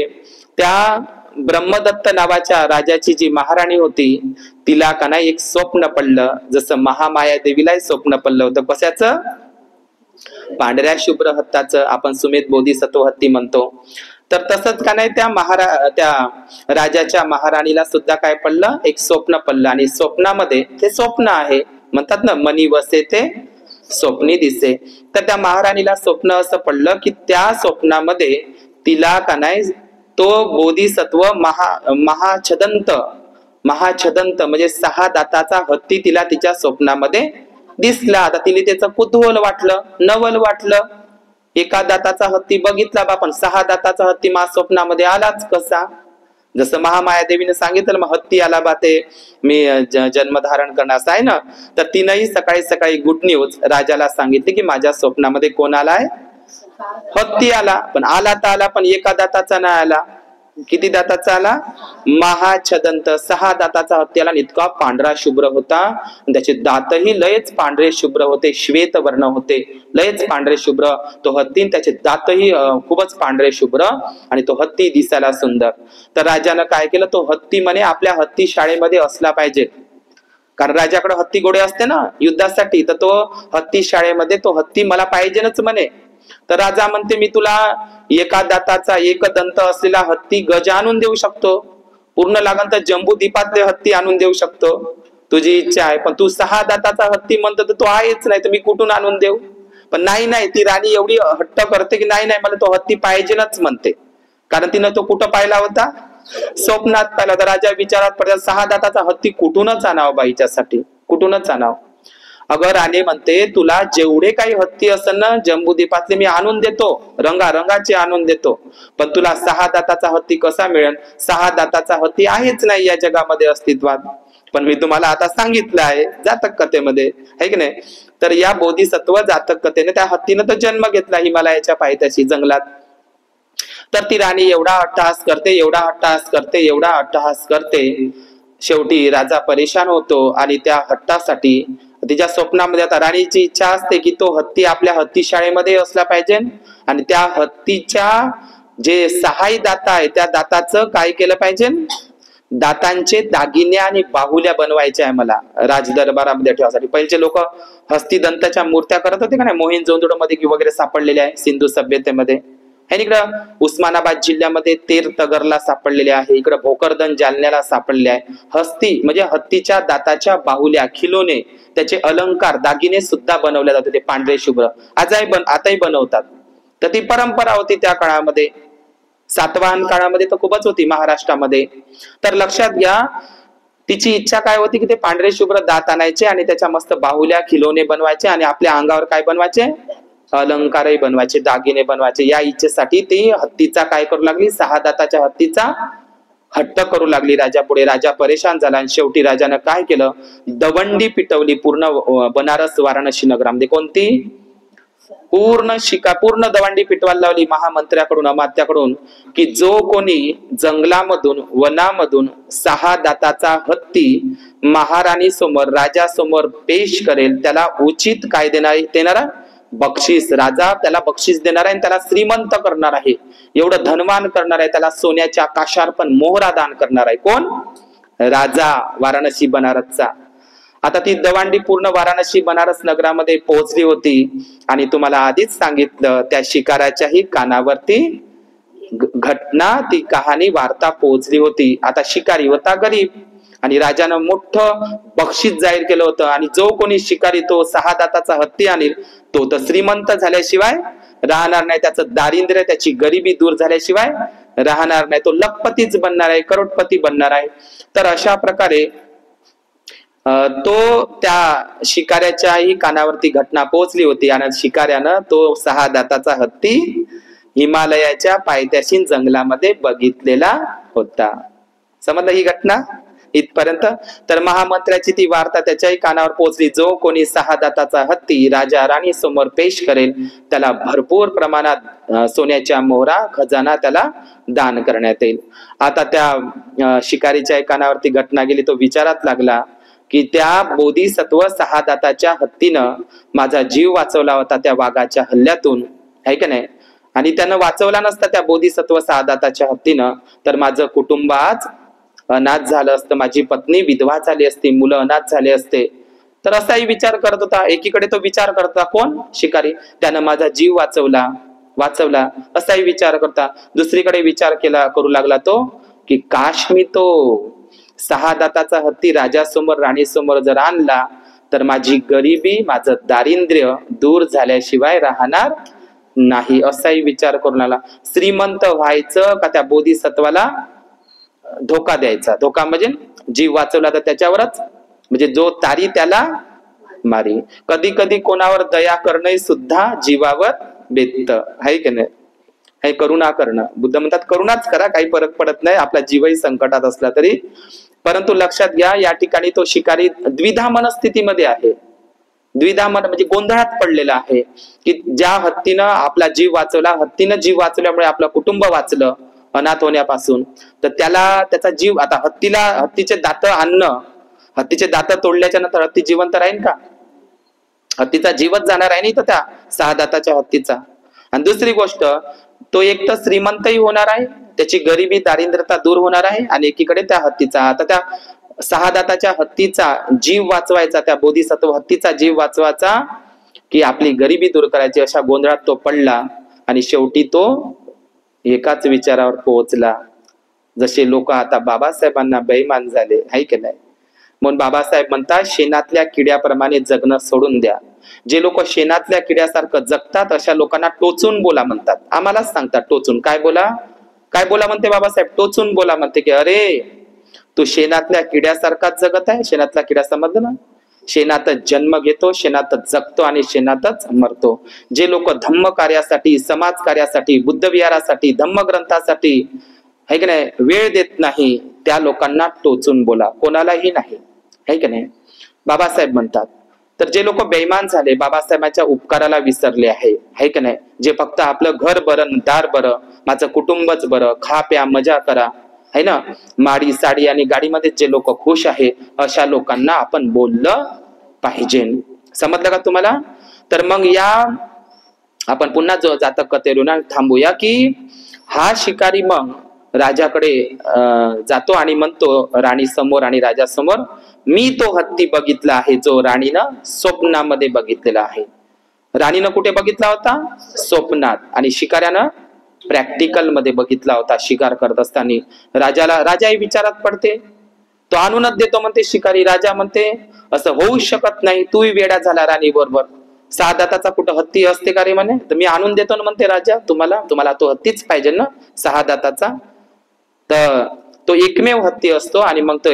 त्या ब्रह्मदत्त नावाच्या राजाची जी महाराणी होती तिला का नाही एक स्वप्न पडलं, जसं महामाया देवीलाही स्वप्न पडलं होतं. कशाचं? पांढऱ्या शुभ्र हत्ताचं, आपण सुमेध बोधिसत्व हत्ती म्हणतो. तर तसंच का नाही त्या राजाच्या महाराणीला सुद्धा काय पडलं? एक स्वप्न पडलं. आणि स्वप्नामध्ये, ते स्वप्न आहे म्हणतात ना, मनी वसे ते स्वप्नी दिसे. तर त्या महाराणीला स्वप्न असं पडलं की त्या स्वप्नामध्ये तिला का नाही तो बोधिसत्व महाछदंत म्हणजे 6 दाताचा हत्ती तिला तिच्या स्वप्नामध्ये दिसला. आता तिने त्याचं कुतूहल वाटलं, नवल वाटलं. एका दाताचा हत्ती बघितला बापन, 6 दाताचा हत्ती मा स्वप्नामध्ये आलाच कसा? जसं महामाया देवीने सांगितलं, मग हत्ती आला बा, ते मी जन्म धारण करणार आहे ना. तर तिनंही सकाळी सकाळी गुड न्यूज राजाला सांगितली की माझ्या स्वप्नामध्ये कोण आलाय? हत्ती आला. पण आला तर आला, पण एका दाताचा नाही आला. किती दाताचा आला? महाछदंत 6 दाताचा हत्ती आला. इतका पांढरा शुभ्र होता, त्याचे दातही लयच पांढरे शुभ्र होते, श्वेत वर्ण होते, लयच पांढरे शुभ्र तो हत्ती, त्याचे दातही खूपच पांढरे शुभ्र, आणि तो हत्ती दिसायला सुंदर. तर राजानं काय केलं, तो हत्ती म्हणे आपल्या हत्ती शाळेमध्ये असला पाहिजे, कारण राजाकडे हत्ती घोडे असते ना युद्धासाठी. तर तो हत्ती शाळेमध्ये तो हत्ती मला पाहिजेच म्हणे. तर राजा म्हणते, मी तुला एका दाताचा एक दंत असलेला हत्ती गज आणून देऊ शकतो, पूर्ण लागन तर जम्बू द्वीपातले हत्ती आणून देऊ शकतो, तुझी इच्छा आहे. पण तू 6 दाताचा हत्ती म्हणतो तर तो आहेच नाही, तर मी कुठून आणून देऊ? पण नाही, ती राणी एवढी हट्ट करते की नाही मला तो हत्ती पाहिजेच म्हणते. कारण तिनं तो कुठं पाहिला होता? स्वप्नात पाहिला होता. राजा विचारात पडला, 6 दाताचा हत्ती कुठूनच आणावं बाईच्यासाठी, कुठूनच आणावं. अगं राणे म्हणते, तुला जेवढे काही हत्ती असेल ना जम्बूद्वीपातले मी आणून देतो, रंगारंगाचे आणून देतो, पण तुला 6 दाताचा हत्ती कसा मिळेल? 6 दाताचा हत्ती आहेच नाही या जगामध्ये अस्तित्वात. पण मी तुम्हाला आता सांगितलं आहे जातक कथेमध्ये, है की नाही? तर या बोधिसत्व जातक कथेने त्या हत्तीनं तर जन्म घेतला हिमालयाच्या पायथ्याशी जंगलात. तर ती राणी एवढा अट्टहास करते, एवढा अट्टहास करते, एवढा अट्टहास करते, शेवटी राजा परेशान होतो. आणि त्या हट्टासाठी तिच्या स्वप्नामध्ये आता राणीची इच्छा असते की तो हत्ती आपल्या हत्ती शाळेमध्ये असला पाहिजे, आणि त्या हत्तीच्या जे 6 दाता आहे त्या दाताचं काय केलं पाहिजे? दातांचे दागिने आणि बाहुल्या बनवायच्या आहे मला राजदरबारामध्ये ठेवासाठी. पहिले लोक हस्तिदंताच्या मूर्त्या करत होते का नाही, मोहिंजोदडो मध्ये वगैरे सापडलेल्या आहे सिंधू सभ्यतेमध्ये. आणि इकडं उस्मानाबाद जिल्ह्यामध्ये तेर तगरला सापडलेले आहे, इकडं भोकरदन जालन्याला सापडले आहे. हस्ती म्हणजे हत्तीच्या दाताच्या बाहुल्या, खिलोने, त्याचे अलंकार, दागिने सुद्धा बनवले जात होते पांढरे शुभ्र. आताही बनवतात. तर ती परंपरा होती त्या काळामध्ये. सातवाहन काळामध्ये तर खूपच होती महाराष्ट्रामध्ये. तर लक्षात घ्या, तिची इच्छा काय होती की ते पांढरे शुभ्र दात आणायचे आणि त्याच्या मस्त बाहुल्या, खिलोने बनवायचे आणि आपल्या अंगावर काय बनवायचे? अलंकारही बनवायचे, दागिने बनवायचे. या इच्छेसाठी ती हत्तीचा काय करू लागली? 6 दाताच्या हत्तीचा हट्ट करू लागली राजा पुढे. राजा परेशान झाला आणि शेवटी राजानं काय केलं? दवंडी पिटवली पूर्ण बनारस वाराणसी नगरामध्ये. कोणती? पूर्ण दवंडी पिटवायला लावली महामंत्र्याकडून, अमात्याकडून, की जो कोणी जंगलामधून, वनामधून 6 दाताचा हत्ती महाराणी समोर, राजा समोर पेश करेल त्याला उचित काय देणार? बक्षीस. राजा त्याला बक्षीस देणार आहे आणि त्याला श्रीमंत करणार आहे, एवढं धनवान करणार आहे, त्याला सोन्याच्या काशार्पण मोहरा दान करणार आहे. कोण? राजा वाराणसी बनारसचा. आता ती दवांडी पूर्ण वाराणसी बनारस नगरामध्ये पोहोचली होती आणि तुम्हाला आधीच सांगितलं त्या शिकाऱ्याच्याही कानावरती घटना, ती कहाणी, वार्ता पोहोचली होती. आता शिकारी होता गरीब आणि राजानं मोठं बक्षीस जाहीर केलं होतं, आणि जो कोणी शिकारी तो 6 दाताचा हत्ती आणील तो तर श्रीमंत झाल्याशिवाय राहणार नाही, त्याचं दारिद्र्य, त्याची गरिबी दूर झाल्याशिवाय राहणार नाही, तो लखपतीच बनणार आहे, करोडपती बनणार आहे. तर अशा प्रकारे तो त्या शिकाऱ्याच्याही कानावरती घटना पोहोचली होती आणि शिकाऱ्यानं तो 6 दाताचा हत्ती हिमालयाच्या पायथ्याशी जंगलामध्ये बघितलेला होता. समजलं ही घटना इथपर्यंत? तर महामंत्र्याची ती वार्ता त्याच्याही कानावर पोहोचली. जो कोणी 6 दाताचा हत्ती राजा राणी समोर पेश करेल त्याला भरपूर प्रमाणात सोन्याच्या मोहरा, खजाना त्याला दान करण्यात येईल. आता त्या शिकारीच्या कानावरती घटना गेली. तो विचारात लागला की त्या बोधिसत्व 6 दाताच्या हत्तीनं माझा जीव वाचवला होता त्या वाघाच्या हल्ल्यातून, आहे की नाही? आणि त्यानं वाचवला नसता त्या बोधिसत्व 6 दाताच्या हत्तीनं तर माझं कुटुंब आज अनाथ झालं असतं, माझी पत्नी विधवा झाली असती, मुलं अनाथ झाले असते. तर असाही विचार करत होता. एकीकडे तो विचार करता कोण? शिकारी. त्यानं माझा जीव वाचवला असाही विचार करता. दुसरीकडे विचार करू लागला तो की काश मी तो 6 दाताचा हत्ती राजासमोर, राणीसमोर जर आणला तर माझी गरिबी, माझं दारिद्र्य दूर झाल्याशिवाय राहणार नाही, असाही विचार करून आला. श्रीमंत व्हायचं का त्या बोधिसत्वाला धोका द्यायचा? धोका म्हणजे जीव वाचवला तर त्याच्यावरच, म्हणजे जो तारी त्याला मारी. कधी कधी कोणावर दया करणं सुद्धा जीवावर बेतत, आहे की नाही? हे करुणा करणं. बुद्ध म्हणतात करुणाच करा, काही फरक पडत नाही, आपला जीवही संकटात असला तरी. परंतु लक्षात घ्या, या ठिकाणी तो शिकारी द्विधा मनस्थितीमध्ये आहे. द्विधा मन म्हणजे गोंधळात पडलेला आहे की ज्या हत्तीनं आपला जीव वाचवला, हत्तीनं जीव वाचवल्यामुळे आपलं कुटुंब वाचलं अनाथ होण्यापासून, तर त्याचा जीव, आता हत्तीचे दात आणणं, हत्तीचे दात तोडल्याच्या नंतर हत्ती जिवंत राहील का? हत्तीचा जीवच जाणार आहे नाही तर त्या 6 दाताच्या हत्तीचा. आणि दुसरी गोष्ट, तो एक तर श्रीमंतही होणार आहे, त्याची गरिबी, दारिद्र्यता दूर होणार आहे, आणि एकीकडे त्या हत्तीचा, आता त्या 6 दाताच्या हत्तीचा जीव वाचवायचा, त्या बोधिसत्व हत्तीचा जीव वाचवायचा की आपली गरिबी दूर करायची, अशा गोंधळात तो पडला. आणि शेवटी तो एकाच विचारावर पोहोचला. जसे लोक आता बाबासाहेबांना बेईमान झाले, आहे की नाही? म्हणून बाबासाहेब म्हणतात शेणातल्या किड्याप्रमाणे जगणं सोडून द्या. जे लोक शेणातल्या किड्यासारखं जगतात अशा लोकांना टोचून बोला म्हणतात. आम्हालाच सांगतात टोचून. काय बोला म्हणते बाबासाहेब? टोचून बोला म्हणते की अरे तू शेणातल्या किड्यासारखाच जगत आहे. शेणातला किडा समजलं ना? शेणातच जन्म घेतो, शेणातच जगतो आणि शेणातच मरतो. जे लोक धम्म कार्यासाठी, समाज कार्यासाठी, बुद्ध विहारासाठी, धम्मग्रंथासाठी है की नाही वेळ देत नाही, त्या लोकांना टोचून बोला, कोणालाही नाही, है की नाही. बाबासाहेब म्हणतात, तर जे लोक बेईमान झाले, बाबासाहेबांच्या उपकाराला विसरले आहे की नाही, जे फक्त आपलं घर बरं, दार बरं, माझं कुटुंबच बरं, खा प्या मजा करा, है ना, माडी साडी आणि गाडीमध्ये जे लोक खुश आहे, अशा लोकांना आपण बोललं पाहिजे. समजलं का तुम्हाला? तर मग या आपण पुन्हा जो जातक कथेवरून थांबूया की हा शिकारी मग राजाकडे जातो आणि म्हणतो राणी समोर आणि राजा समोर, मी तो हत्ती बघितला आहे जो राणीनं स्वप्नामध्ये बघितलेला आहे. राणीनं कुठे बघितला होता? स्वप्नात. आणि शिकाऱ्यानं प्रॅक्टिकल मध्ये बघितला होता शिकार करत असताना. राजाही विचारात पडते, तो आणूनच देतो म्हणते शिकारी. राजा म्हणते असं होऊ शकत नाही, तूही वेडा झाला राणी बरोबर, 6 दाताचा कुठं हत्ती असते का रे म्हणे, तर मी आणून देतो ना म्हणते राजा, तुम्हाला तो हत्तीच पाहिजे ना 6 दाताचा. तर तो एकमेव हत्ती असतो. आणि मग तो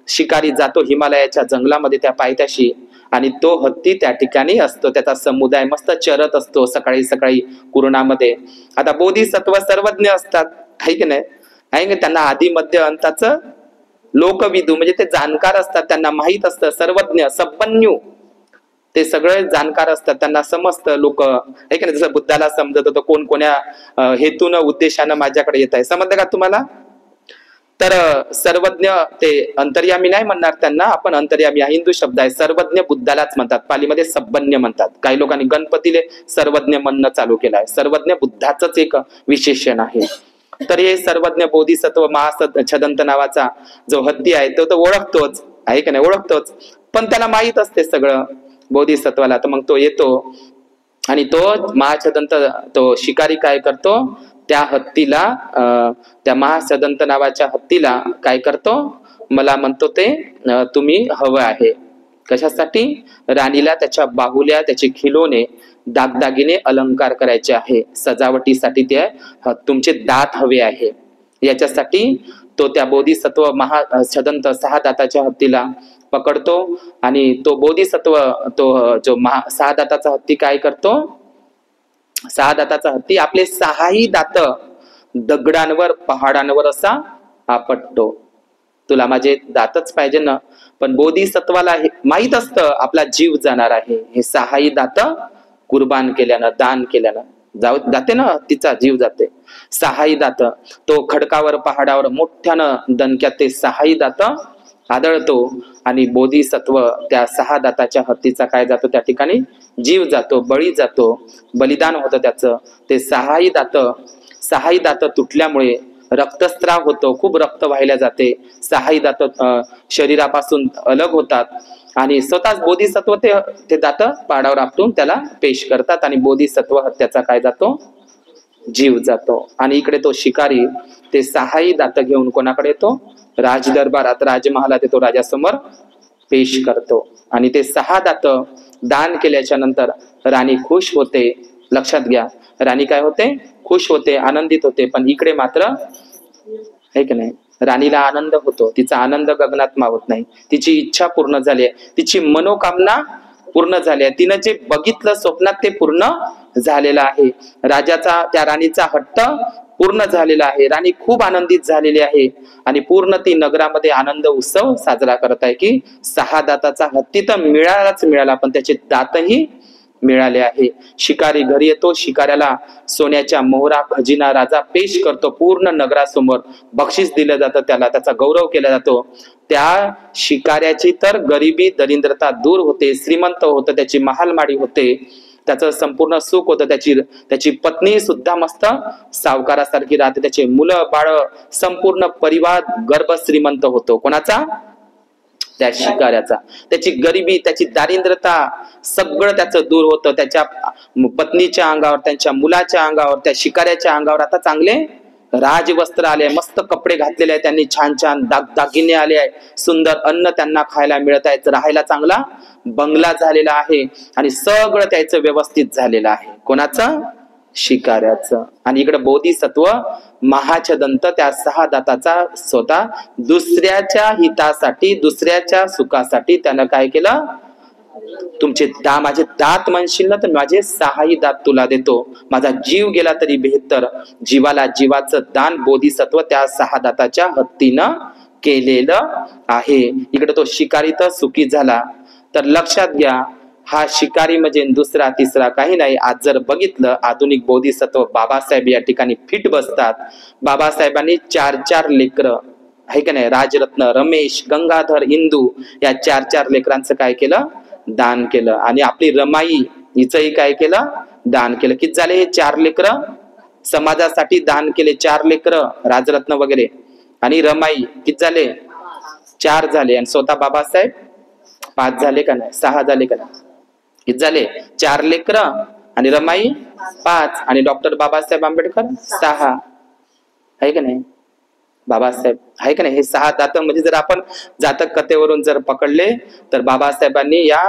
शिकारी जातो हिमालयाच्या जंगलामध्ये त्या पायथ्याशी, आणि तो हत्ती त्या ठिकाणी असतो, त्याचा समुदाय मस्त चरत असतो सकाळी सकाळी कुरणामध्ये. आता बोधिसत्व सर्वज्ञ असतात, आहे की नाही, आहे की त्यांना आधी मध्य अंताचं लोकविदू म्हणजे ते जाणकार असतात, त्यांना माहित असतं, सर्वज्ञ सब्बन्यू ते सगळे जाणकार असतात, त्यांना समजतं लोक, आहे की नाही. जसं बुद्धाला समजत होतं कोण कोण्या हेतून उद्देशानं माझ्याकडे येत आहे. समजलं का तुम्हाला? तर सर्वज्ञ ते अंतर्यामी नाही म्हणणार त्यांना आपण, अंतर्यामी हा हिंदू शब्द आहे, सर्वज्ञ बुद्धालाच म्हणतात, पालीमध्ये सब्बन्य म्हणतात. काही लोकांनी गणपतीले सर्वज्ञ म्हणणं चालू केलं आहे, सर्वज्ञ बुद्धाचंच एक विशेषण आहे. तर हे सर्वज्ञ बोधिसत्व महाछदंत नावाचा जो हत्ती आहे तो ओळखतोच, आहे की नाही, ओळखतोच, पण त्याला माहित असते सगळं बोधिसत्वाला. तर मग तो येतो आणि तो महाछदंत तो शिकारी काय करतो, त्या हत्तीला त्या महाछदंत नावाच्या हत्तीला काय करतो, मला म्हणतो ते तुम्ही हवं आहे कशासाठी, राणीला त्याच्या बाहुल्या त्याचे खिलोने दागदागिने अलंकार करायचे आहे, सजावटीसाठी ते तुमचे दात हवे आहे, याच्यासाठी तो त्या बोधिसत्व महाछदंत 6 दाताच्या हत्तीला पकडतो. आणि तो बोधिसत्व तो जो 6 दाताचा हत्ती काय करतो, 6 दाताचा हत्ती आपले 6ही दात दगडांवर पहाडांवर असा आपटतो. तुला माझे दातच पाहिजे ना, पण बोधिसत्वाला माहित असतं आपला जीव जाणार आहे, हे 6ही दात कुर्बान केल्यानं, दान केल्यानं जाते ना, तिचा जीव जाते. 6ही दात तो खडकावर पहाडावर मोठ्यानं दणक्यात ते 6ही दात आदळतो आणि बोधिसत्व त्या 6 दाताच्या हत्तीचा काय जातो, त्या ठिकाणी जीव जातो, बळी जातो, बलिदान होतं त्याचं. ते 6ही दात तुटल्यामुळे रक्तस्राव होतो, खूप रक्त वाहिल्या जाते, 6ही दात शरीरापासून अलग होतात आणि स्वतःच बोधिसत्व ते दात पाडावर आपटून त्याला पेश करतात आणि बोधिसत्व हत्याचा काय जातो, जीव जातो. आणि इकडे तो शिकारी ते 6ही दात घेऊन कोणाकडे येतो, राजदरबारात राजमहालात येतो, राजासमोर पेश करतो. आणि ते 6 दात दान केल्याच्या नंतर राणी खुश होते. लक्षात घ्या, राणी काय होते, खुश होते, आनंदित होते. पण इकडे मात्र आहे की नाही, राणीला आनंद होतो, तिचा आनंद गगनात मावत नाही, तिची इच्छा पूर्ण झाली आहे, तिची मनोकामना पूर्ण झाली आहे, तिनं जे बघितलं स्वप्नात ते पूर्ण झालेलं आहे. राजाचा त्या राणीचा हट्ट पूर्ण झालेला आहे, राणी खूप आनंदित झालेली आहे आणि पूर्ण ती नगरामध्ये आनंद उत्सव साजरा करत आहे की 6 दाताचा हत्ती तर मिळाला, पण त्याचे दातही मिळाले आहे. शिकारी घरी येतो, शिकाऱ्याला सोन्याच्या मोहरा खजिना राजा पेश करतो, पूर्ण नगरासमोर बक्षीस दिलं जातं त्याला, त्याचा गौरव केला जातो. त्या शिकाऱ्याची तर गरिबी दरिद्रता दूर होते, श्रीमंत होतं, त्याची महालमाडी होते, त्याचं संपूर्ण सुख होतं, त्याची पत्नी सुद्धा मस्त सावकारासारखी राहते, त्याचे मुलं बाळ संपूर्ण परिवार गर्भ श्रीमंत होतो. कोणाचा? त्या शिकाऱ्याचा. त्याची गरिबी त्याची दारिद्रता सगळं त्याचं दूर होतं. त्याच्या पत्नीच्या अंगावर, त्यांच्या मुलाच्या अंगावर, त्या शिकाऱ्याच्या अंगावर आता चांगले राजवस्त्र आले, मस्त कपडे घातलेले आहेत त्यांनी, छान छान दागिने आले आहे, सुंदर अन्न त्यांना खायला मिळत आहे, राहायला चांगला बंगला झालेला आहे आणि सगळं त्याचं व्यवस्थित झालेलं आहे. कोणाचं? शिकाऱ्याचं. आणि इकडे बोधिसत्व महाछदंत त्या 6 दाताचा स्वतः दुसऱ्याच्या हितासाठी, दुसऱ्याच्या सुखासाठी त्यानं काय केलं, तुमचे माझे दात म्हणशील ना तर माझे 6ही दात तुला देतो. माझा जीव गेला तरी बेहत्तर, जीवाला जीवाचं दान बोधिसत्व त्या 6 दाताच्या हत्तीनं केलेलं आहे. इकडे तो शिकारी तर सुखी झाला. तर लक्षात घ्या, हा शिकारी म्हणजे दुसरा तिसरा काही नाही. आज जर बघितलं आधुनिक बोधिसत्व बाबासाहेब या ठिकाणी फिट बसतात. बाबासाहेबांनी 4 लेकरं आहे का नाही, राजरत्न, रमेश, गंगाधर, इंदू या 4 लेकरांचं काय केलं, दान केलं. आणि आपली रमाई हिचंही काय केलं, दान केलं. किती झाले हे 4 लेकरं, समाजासाठी दान केले 4 लेकरं, राजरत्न वगैरे. आणि रमाई किती झाले, 4 झाले. आणि स्वतः बाबासाहेब 5 झाले का नाही, 6 झाले का नाही, किती झाले, 4 लेकरं आणि रमाई 5 आणि डॉक्टर बाबासाहेब आंबेडकर 6 आहे का नाही. बाबासाहेब आहे का नाही, हे 6 दात म्हणजे जर आपण जातक कथेवरून जर पकडले तर बाबासाहेबांनी या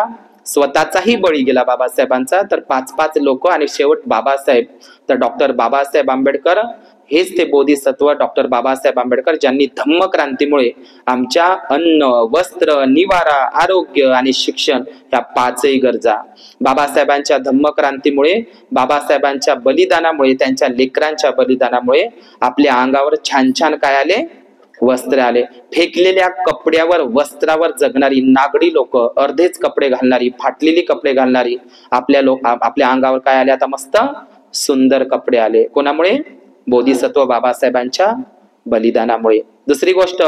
स्वतःचाही बळी गेला बाबासाहेबांचा, तर 5 लोक आणि शेवट बाबासाहेब. तर डॉक्टर बाबासाहेब आंबेडकर हेच ते बोधिसत्व डॉक्टर बाबासाहेब आंबेडकर ज्यांनी धम्मक्रांतीमुळे आमच्या अन्न, वस्त्र, निवारा, आरोग्य आणि शिक्षण या 5ही गरजा, बाबासाहेबांच्या धम्मक्रांतीमुळे, बाबासाहेबांच्या बलिदानामुळे, त्यांच्या लेकरांच्या बलिदानामुळे आपल्या अंगावर छान छान काय आले, वस्त्र आले. फेकलेल्या कपड्यावर, वस्त्रावर जगणारी नागडी लोक, अर्धेच कपडे घालणारी, फाटलेली कपडे घालणारी आपल्या अंगावर काय आले, आता मस्त सुंदर कपडे आले. कोणामुळे, बोधिसत्व बाबासाहेबांच्या बलिदानामुळे. दुसरी गोष्ट,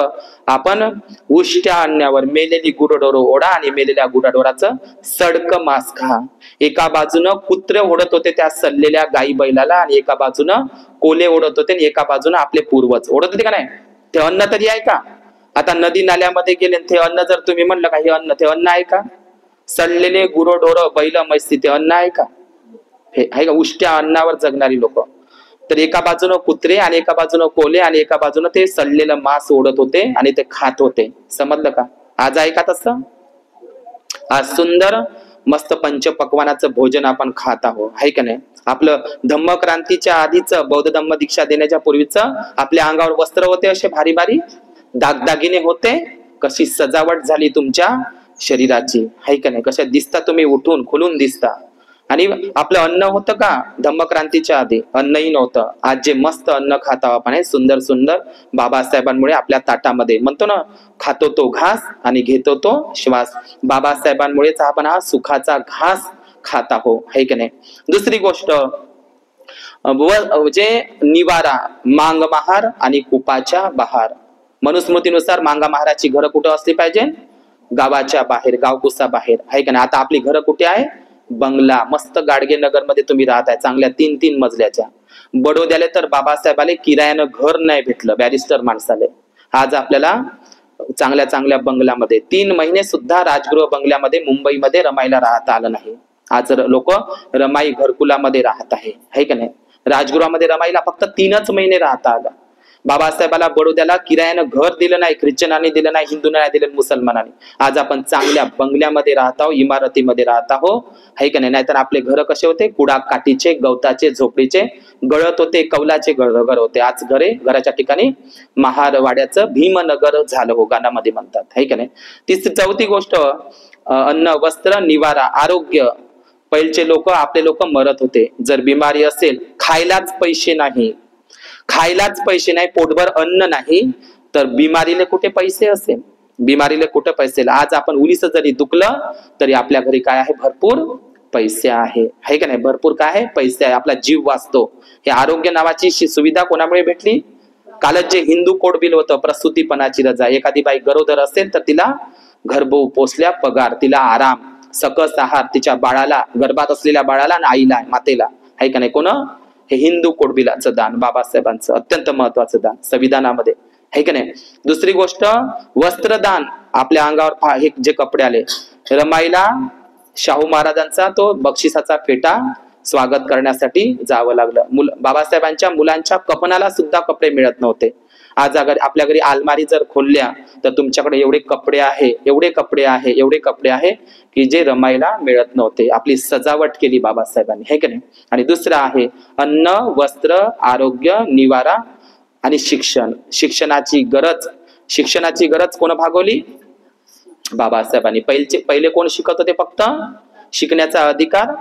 आपण उष्ट्या आणण्यावर मेलेली गुरढोरं ओढा आणि मेलेल्या गुराढोराचं सडक मांस खा. एका बाजूनं कुत्रे ओढत होते त्या सल्लेल्या गाई बैलाला आणि एका बाजूनं कोले ओढत होते आणि एका बाजूनं आपले पूर्वज ओढत होते का नाही. ते अन्न तरी आहे का. आता नदी नाल्यामध्ये गेले ते अन्न जर तुम्ही म्हणलं का हे अन्न, ते अन्न आहे का. सडलेले गुरढोरं, बैल, म्हशी ते अन्न आहे का, हे आहे का. उष्ट्या अन्नावर जगणारी लोक. तर एका बाजूनं कुत्रे आणि एका बाजूनं कोले आणि एका बाजूनं ते सडलेलं मांस ओढत होते आणि ते खात होते. समजलं का. आज आहे का तसं. आज सुंदर मस्त पंचपक्वानाचं भोजन आपण खात आहोत, आहे का नाही. आपलं धम्मक्रांतीच्या आधीच, बौद्ध धम्म दीक्षा देण्याच्या पूर्वीच आपल्या अंगावर वस्त्र होते असे भारी भारी, दागदागिने होते. कशी सजावट झाली तुमच्या शरीराची, आहे का नाही. कशा दिसता तुम्ही, उठून खुलून दिसता. आणि आपलं अन्न होतं का धम्मक्रांतीच्या आधी, अन्नही नव्हतं. आज जे मस्त अन्न खाता आपण आहे, सुंदर सुंदर, बाबासाहेबांमुळे आपल्या ताटामध्ये, म्हणतो ना, खातो तो घास आणि घेतो तो श्वास. बाबासाहेबांमुळेच आपण हा सुखाचा घास खात आहोत, आहे की नाही. दुसरी गोष्ट, जे निवारा, मांग महार आणि कुपाच्या बहार. मनुस्मृतीनुसार मांगा महाराची घरं कुठं असली पाहिजे, गावाच्या बाहेर, गावकुसा बाहेर, आहे का नाही. आता आपली घरं कुठे आहे, बंगला, मस्त गाडगे नगर मध्ये तुम्ही राहत आहे, चांगल्या 3-3 मजल्याच्या. बडोद्याले तर बाबासाहेबाले किरायानं घर नाही भेटलं, बॅरिस्टर माणसाले. आज आपल्याला चांगल्या चांगल्या बंगल्यामध्ये 3 महिने सुद्धा राजगृह बंगल्यामध्ये मुंबईमध्ये रमाईला राहता आलं नाही. आज लोक रमाई घरकुलामध्ये राहत आहे का नाही. राजगृहामध्ये रमाईला फक्त 3च महिने राहता आलं. बाबासाहेबाला बडोद्याला किरायानं घर दिलं नाही, ख्रिश्चनांनी दिलं नाही, हिंदूंना नाही दिलं, मुसलमानांनी. आज आपण चांगल्या बंगल्यामध्ये राहत आहोत, इमारतीमध्ये राहत आहोत, आहे का नाही. नाहीतर आपले घर कसे होते, कुडा काठीचे, गवताचे, झोपडीचे, गळत होते, कौलाचे घर होते. आज घराच्या ठिकाणी महारवाड्याचं भीमनगर झालं हो, गाण्यामध्ये म्हणतात, आहे का नाही. चौथी गोष्ट, अन्न, वस्त्र, निवारा, आरोग्य. पहिलचे लोक, आपले लोक मरत होते. जर बिमारी असेल, खायलाच पैसे नाही, खायलाच पैसे नाही, पोटभर अन्न नाही, तर बिमारीले कुठे पैसे असेल, बिमारीले कुठे पैसे. आज आपण उलीस जरी दुखलं तरी आपल्या घरी काय आहे, भरपूर पैसे आहे का नाही. भरपूर काय आहे, पैसे आहे, आपला जीव वाचतो. हे आरोग्य नावाची सुविधा कोणामुळे भेटली, कालच जे हिंदू कोड बिल होतं, प्रसूतीपणाची रजा. एखादी बाई गरोदर असेल तर तिला गर्भ पोसल्या पगार, तिला आराम, सकस आहार, तिच्या बाळाला, गर्भात असलेल्या बाळाला आणि आईला, मातेला, आहे का नाही. कोण, हे हिंदू कोडबिलाचं दान, बाबासाहेबांचं अत्यंत महत्वाचं दान संविधानामध्ये, आहे का नाही. दुसरी गोष्ट, वस्त्रदान. आपल्या अंगावर हे जे कपडे आले, रमाईला शाहू महाराजांचा तो बक्षिसाचा फेटा स्वागत करण्यासाठी जावं लागलं. बाबासाहेबांच्या मुलांच्या कफनाला सुद्धा कपडे मिळत नव्हते. आज अगर आपल्या घरी अलमारी जर खोलल्या तर तुमच्याकडे एवढे कपडे आहे की जे रमाईला मिळत नव्हते. आपली सजावट केली बाबासाहेबांनी, है की नाही. आणि दुसरं आहे अन्न, वस्त्र, आरोग्य, निवारा आणि शिक्षण. शिक्षणाची गरज कोण भागवली, बाबासाहेबांनी पहिले कोण शिकत होते? फक्त शिकण्याचा अधिकार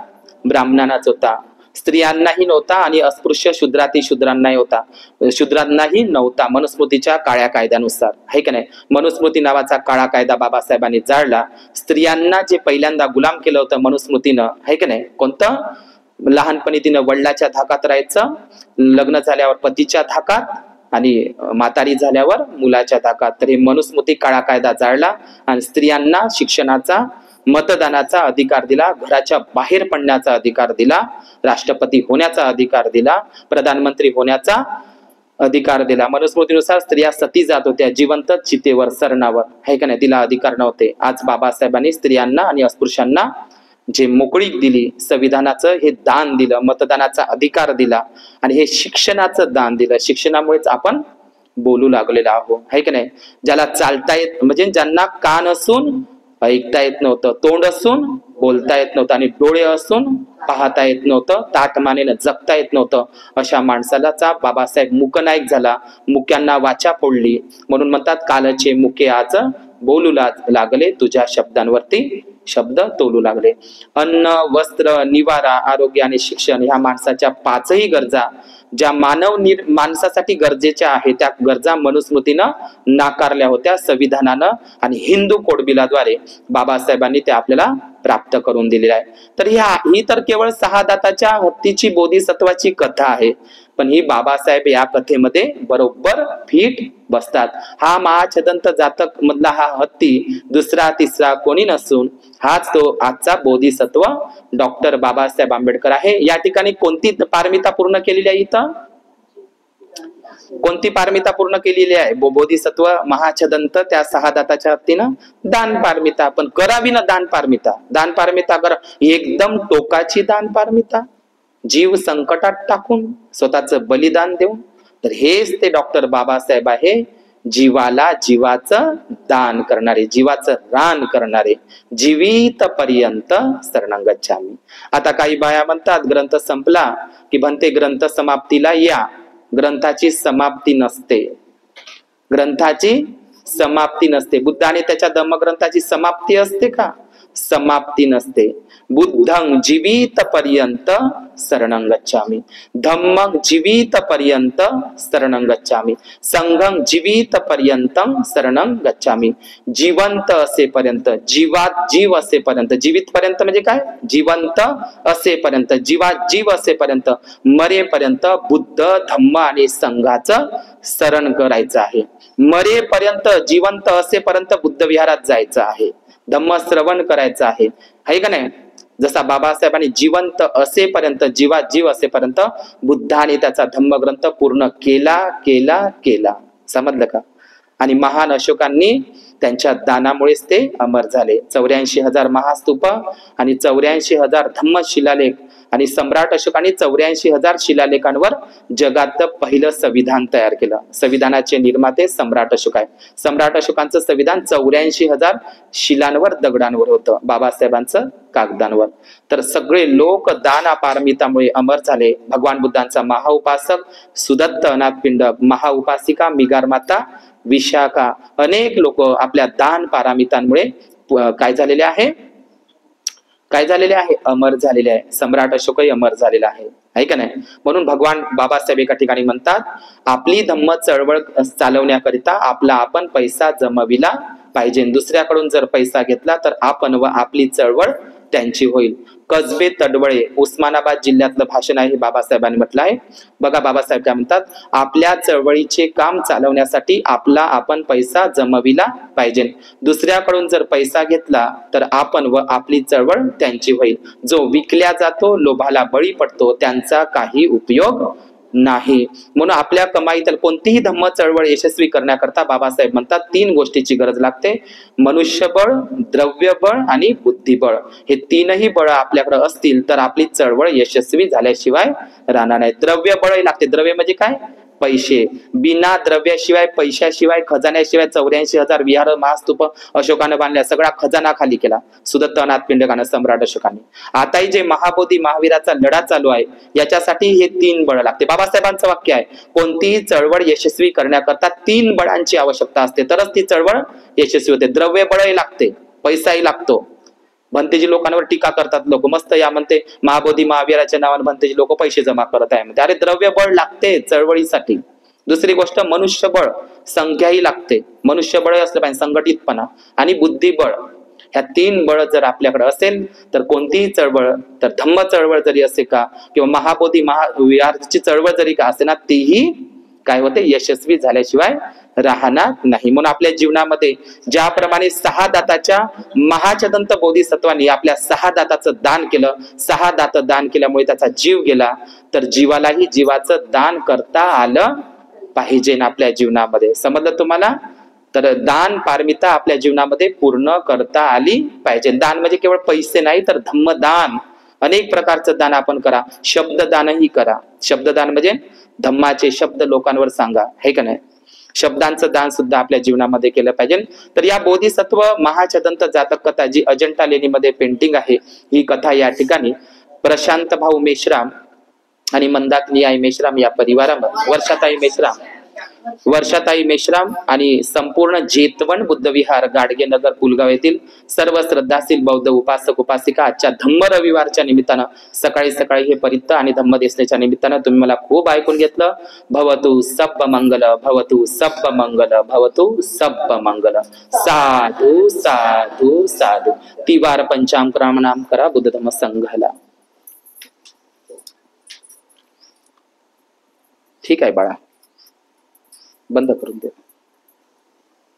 ब्राह्मणांनाच होता, स्त्रियांनाही नव्हता आणि अस्पृश्य शूद्रांनाही होता, शूद्रांनाही नव्हता मनुस्मृतीच्या काळ्या कायद्यानुसार, आहे का नाही? मनुस्मृती नावाचा काळा कायदा बाबासाहेबांनी जाळला. स्त्रियांना जे पहिल्यांदा गुलाम केलं होतं मनुस्मृतीनं, आहे का नाही? कोणतं? लहानपणी तिनं वडिलाच्या धाकात राहायचं, लग्न झाल्यावर पतीच्या धाकात आणि म्हातारी झाल्यावर मुलाच्या धाकात. तर हे मनुस्मृती काळा कायदा जाळला आणि स्त्रियांना शिक्षणाचा, मतदानाचा अधिकार दिला, घराच्या बाहेर पडण्याचा अधिकार दिला, राष्ट्रपती होण्याचा अधिकार दिला, प्रधानमंत्री होण्याचा अधिकार दिला. मनुस्मृतीनुसार स्त्रिया सती जात होत्या, जिवंत चितेवर, सरणावर, आहे का नाही? तिला अधिकार नव्हते. आज बाबासाहेबांनी स्त्रियांना आणि अस्पृश्यांना जे मोकळीक दिली, संविधानाचं हे दान दिलं, मतदानाचा अधिकार दिला आणि हे शिक्षणाचं दान दिलं. शिक्षणामुळेच आपण बोलू लागलेलो आहोत, आहे की नाही? ज्याला चालता येत, म्हणजे ज्यांना कान असून ऐकता येत नव्हतं, तोंड असून बोलता येत नव्हतं आणि डोळे असून पाहता येत नव्हतं, ताटमानेनं जगता येत नव्हतं, अशा माणसाला बाबासाहेब मुकनायक झाला, मुक्यांना वाचा फोडली. म्हणून म्हणतात, कालचे मुके आज बोलू लागले, तुझ्या शब्दांवरती शब्द तोलू लागले. अन्न, वस्त्र, निवारा, आरोग्य आणि शिक्षण ह्या माणसाच्या पाचही गरजा ज्या माणसासाठी गरजेच्या आहेत, त्या गरजा मनुस्मृतीनं नाकारल्या होत्या संविधानानं आणि हिंदू कोडबिलाद्वारे बाबासाहेबांनी त्या आपल्याला प्राप्त करून दिलेल्या आहे. तर ही तर केवळ 6 दाताच्या हत्तीची बोधिसत्वाची कथा आहे, पण ही बाबासाहेब या कथेमध्ये बरोबर फिट बसतात. हा महाछदंत जातक मधला हा हत्ती दुसरा तिसरा कोणी नसून हाच तो आजचा बोधिसत्व डॉक्टर बाबासाहेब आंबेडकर आहे. या ठिकाणी कोणती पारमिता पूर्ण केलेली आहे? इथं कोणती पारमिता पूर्ण केलेली आहे? बोधिसत्व महाछदंत त्या 6 दाताच्या हत्तीनं दान पारमिता. पण करावी ना दान पारमिता, दान पारमिता करा, एकदम टोकाची दान पारमिता, जीव संकटात टाकून स्वतःचं बलिदान देऊन. तर हेच ते डॉक्टर बाबासाहेब आहे, जीवाला जीवाचं दान करणारे, जीवाचं रान करणारे, जीवित पर्यंत शरणं गच्छामि. आता काही बाया म्हणतात ग्रंथ संपला की म्हणते ग्रंथ समाप्तीला या. ग्रंथाची समाप्ती नसते, ग्रंथाची समाप्ती नसते. बुद्धाने त्याच्या धम्मग्रंथाची समाप्ती असते का? समाप्ती नसते. बुद्धं जीवित पर्यंत शरणं गच्छामि, धम्मं जीवित पर्यंत शरणं गच्छामि, संघं जीवित पर्यंतं शरणं गच्छामि. जिवंत असेपर्यंत, जीवात जीव असेपर्यंत, जीवित पर्यंत म्हणजे काय? जिवंत असेपर्यंत, जीवात जीव असेपर्यंत, मरेपर्यंत बुद्ध, धम्म आणि संघाचं शरण करायचं आहे. मरेपर्यंत, जिवंत असेपर्यंत बुद्ध विहारात जायचं आहे, धम्म श्रवण करायचं आहे, है का नाही? जसा बाबासाहेबांनी जिवंत असेपर्यंत, जीवात जीव असेपर्यंत बुद्धाने त्याचा धम्मग्रंथ पूर्ण केला केला केला. समजलं का? आणि महान अशोकांनी त्यांच्या दानामुळेच ते अमर झाले. 84,000 महास्तूप आणि 84,000 धम्म शिलालेख आणि सम्राट अशोकांनी 84,000 शिलालेखांवर जगात पहिलं संविधान तयार केलं. संविधानाचे निर्माते सम्राट अशोक आहे. सम्राट अशोकांचं संविधान 84,000 शिलांवर, दगडांवर होतं, बाबासाहेबांचं कागदांवर. तर सगळे लोक दान पारमितामुळे अमर झाले. भगवान बुद्धांचा महाउपासक सुदत्त, अनाथपिंड, महाउपासिका मिगार माता विशाखा, अनेक लोक आपल्या दान पारमितांमुळे काय झालेले आहे? काय झालेले आहे? अमर झालेले आहे. सम्राट अशोकही अमर झालेला आहे का नाही? म्हणून भगवान बाबासाहेब एका ठिकाणी म्हणतात, आपली धम्म चळवळ चालवण्याकरिता आपला आपण पैसा जमविला पाहिजे. दुसऱ्याकडून जर पैसा घेतला तर आपण व आपली चळवळ त्यांची होईल. कसबे तडवळे, उस्मानाबाद जिल्ह्यातलं भाषण आहे, बाबासाहेबांनी म्हटलं आहे. बघा बाबासाहेब काय म्हणतात, आपल्या चळवळीचे काम चालवण्यासाठी आपला आपण पैसा जमविला पाहिजे. दुसऱ्याकडून जर पैसा घेतला तर आपण व आपली चळवळ त्यांची होईल. जो विकल्या जातो, लोभाला बळी पडतो, त्यांचा काही उपयोग नाही. म्हणून आपल्या कमाईतील कोणतीही धम्म चळवळ यशस्वी करण्याकरता बाबासाहेब म्हणतात 3 गोष्टीची गरज लागते: मनुष्यबळ, द्रव्यबळ आणि बुद्धिबळ. हे 3ही बळ आपल्याकडे असतील तर आपली चळवळ यशस्वी झाल्याशिवाय राहणार नाही. द्रव्यबळ लागते. द्रव्य म्हणजे काय? पैसे, बिना द्रव्याशिवाय पैशाशिवाय खजान्याशिवाय 84,000 विहार महास्तूप अशोकानं बांधल्या, सगळा खजाना खाली केला सुदत्तनाथ पिंडकानं, सम्राट अशोकाने. आताही जे महाबोधी महावीराचा लढा चालू आहे याच्यासाठी हे 3 बळ लागते. बाबासाहेबांचं वाक्य आहे, कोणतीही चळवळ यशस्वी करण्याकरता 3 बळांची आवश्यकता असते तरच ती चळवळ यशस्वी होते. द्रव्य बळही लागते, पैसाही लागतो. भंतेजी लोकांवर टीका करतात लोक, मस्त या म्हणते महाबोधी महावीराच्या नावाने भंतेजी लोक पैसे जमा करत आहे म्हणते. अरे द्रव्य बळ लागते चळवळीसाठी. दुसरी गोष्ट मनुष्यबळ, संख्याही लागते. मनुष्यबळ असलं पाहिजे, संघटितपणा आणि बुद्धिबळ, ह्या 3 बळ जर आपल्याकडे असेल तर कोणतीही चळवळ, तर धम्म चळवळ जरी असे का किंवा महाबोधी महावीराची चळवळ जरी का असे ना, तीही काय होते, यशस्वी झाल्याशिवाय राहणार नाही. म्हणून आपल्या जीवनामध्ये ज्याप्रमाणे 6 दाताच्या महाचदंत बोधिसत्वांनी आपल्या 6 दाताचं दान केलं, 6 दात दान केल्यामुळे त्याचा जीव गेला, तर जीवालाही जीवाचं दान करता आलं पाहिजे ना आपल्या जीवनामध्ये. समजलं तुम्हाला? तर दान पारमिता आपल्या जीवनामध्ये पूर्ण करता आली पाहिजे. दान म्हणजे केवळ पैसे नाही, तर धम्मदान, अनेक प्रकारचं दान आपण करा. शब्ददानही करा. शब्ददान म्हणजे धम्माचे शब्द लोकांवर सांगा, हे का नाही. शब्दांचं दान सुद्धा आपल्या जीवनामध्ये केलं पाहिजे. तर या बोधिसत्व महाचदंत जातक कथा जी अजंठा लेणीमध्ये पेंटिंग आहे, ही कथा या ठिकाणी प्रशांत भाऊ मेश्राम आणि मंदाकिनी आई मेश्राम या परिवारामध्ये, वर्षाताई मेश्राम आणि संपूर्ण जेतवण बुद्ध विहार गाडगे नगर पुलगाव येथील सर्व श्रद्धाशील बौद्ध उपासक उपासिका आजच्या धम्म रविवारच्या निमित्तानं सकाळी सकाळी हे परित्त आणि धम्मदेशनेच्या निमित्तानं तुम्ही मला खूप ऐकून घेतलं. भवतु सब्ब मंगल, भवतु सब्ब मंगल, भवतु सब्ब मंगल. साधू साधू साधू. तिवार पंचामृत नाम करा बुद्ध धम्म संघाला. ठीक आहे बाळा, बंद करून दे.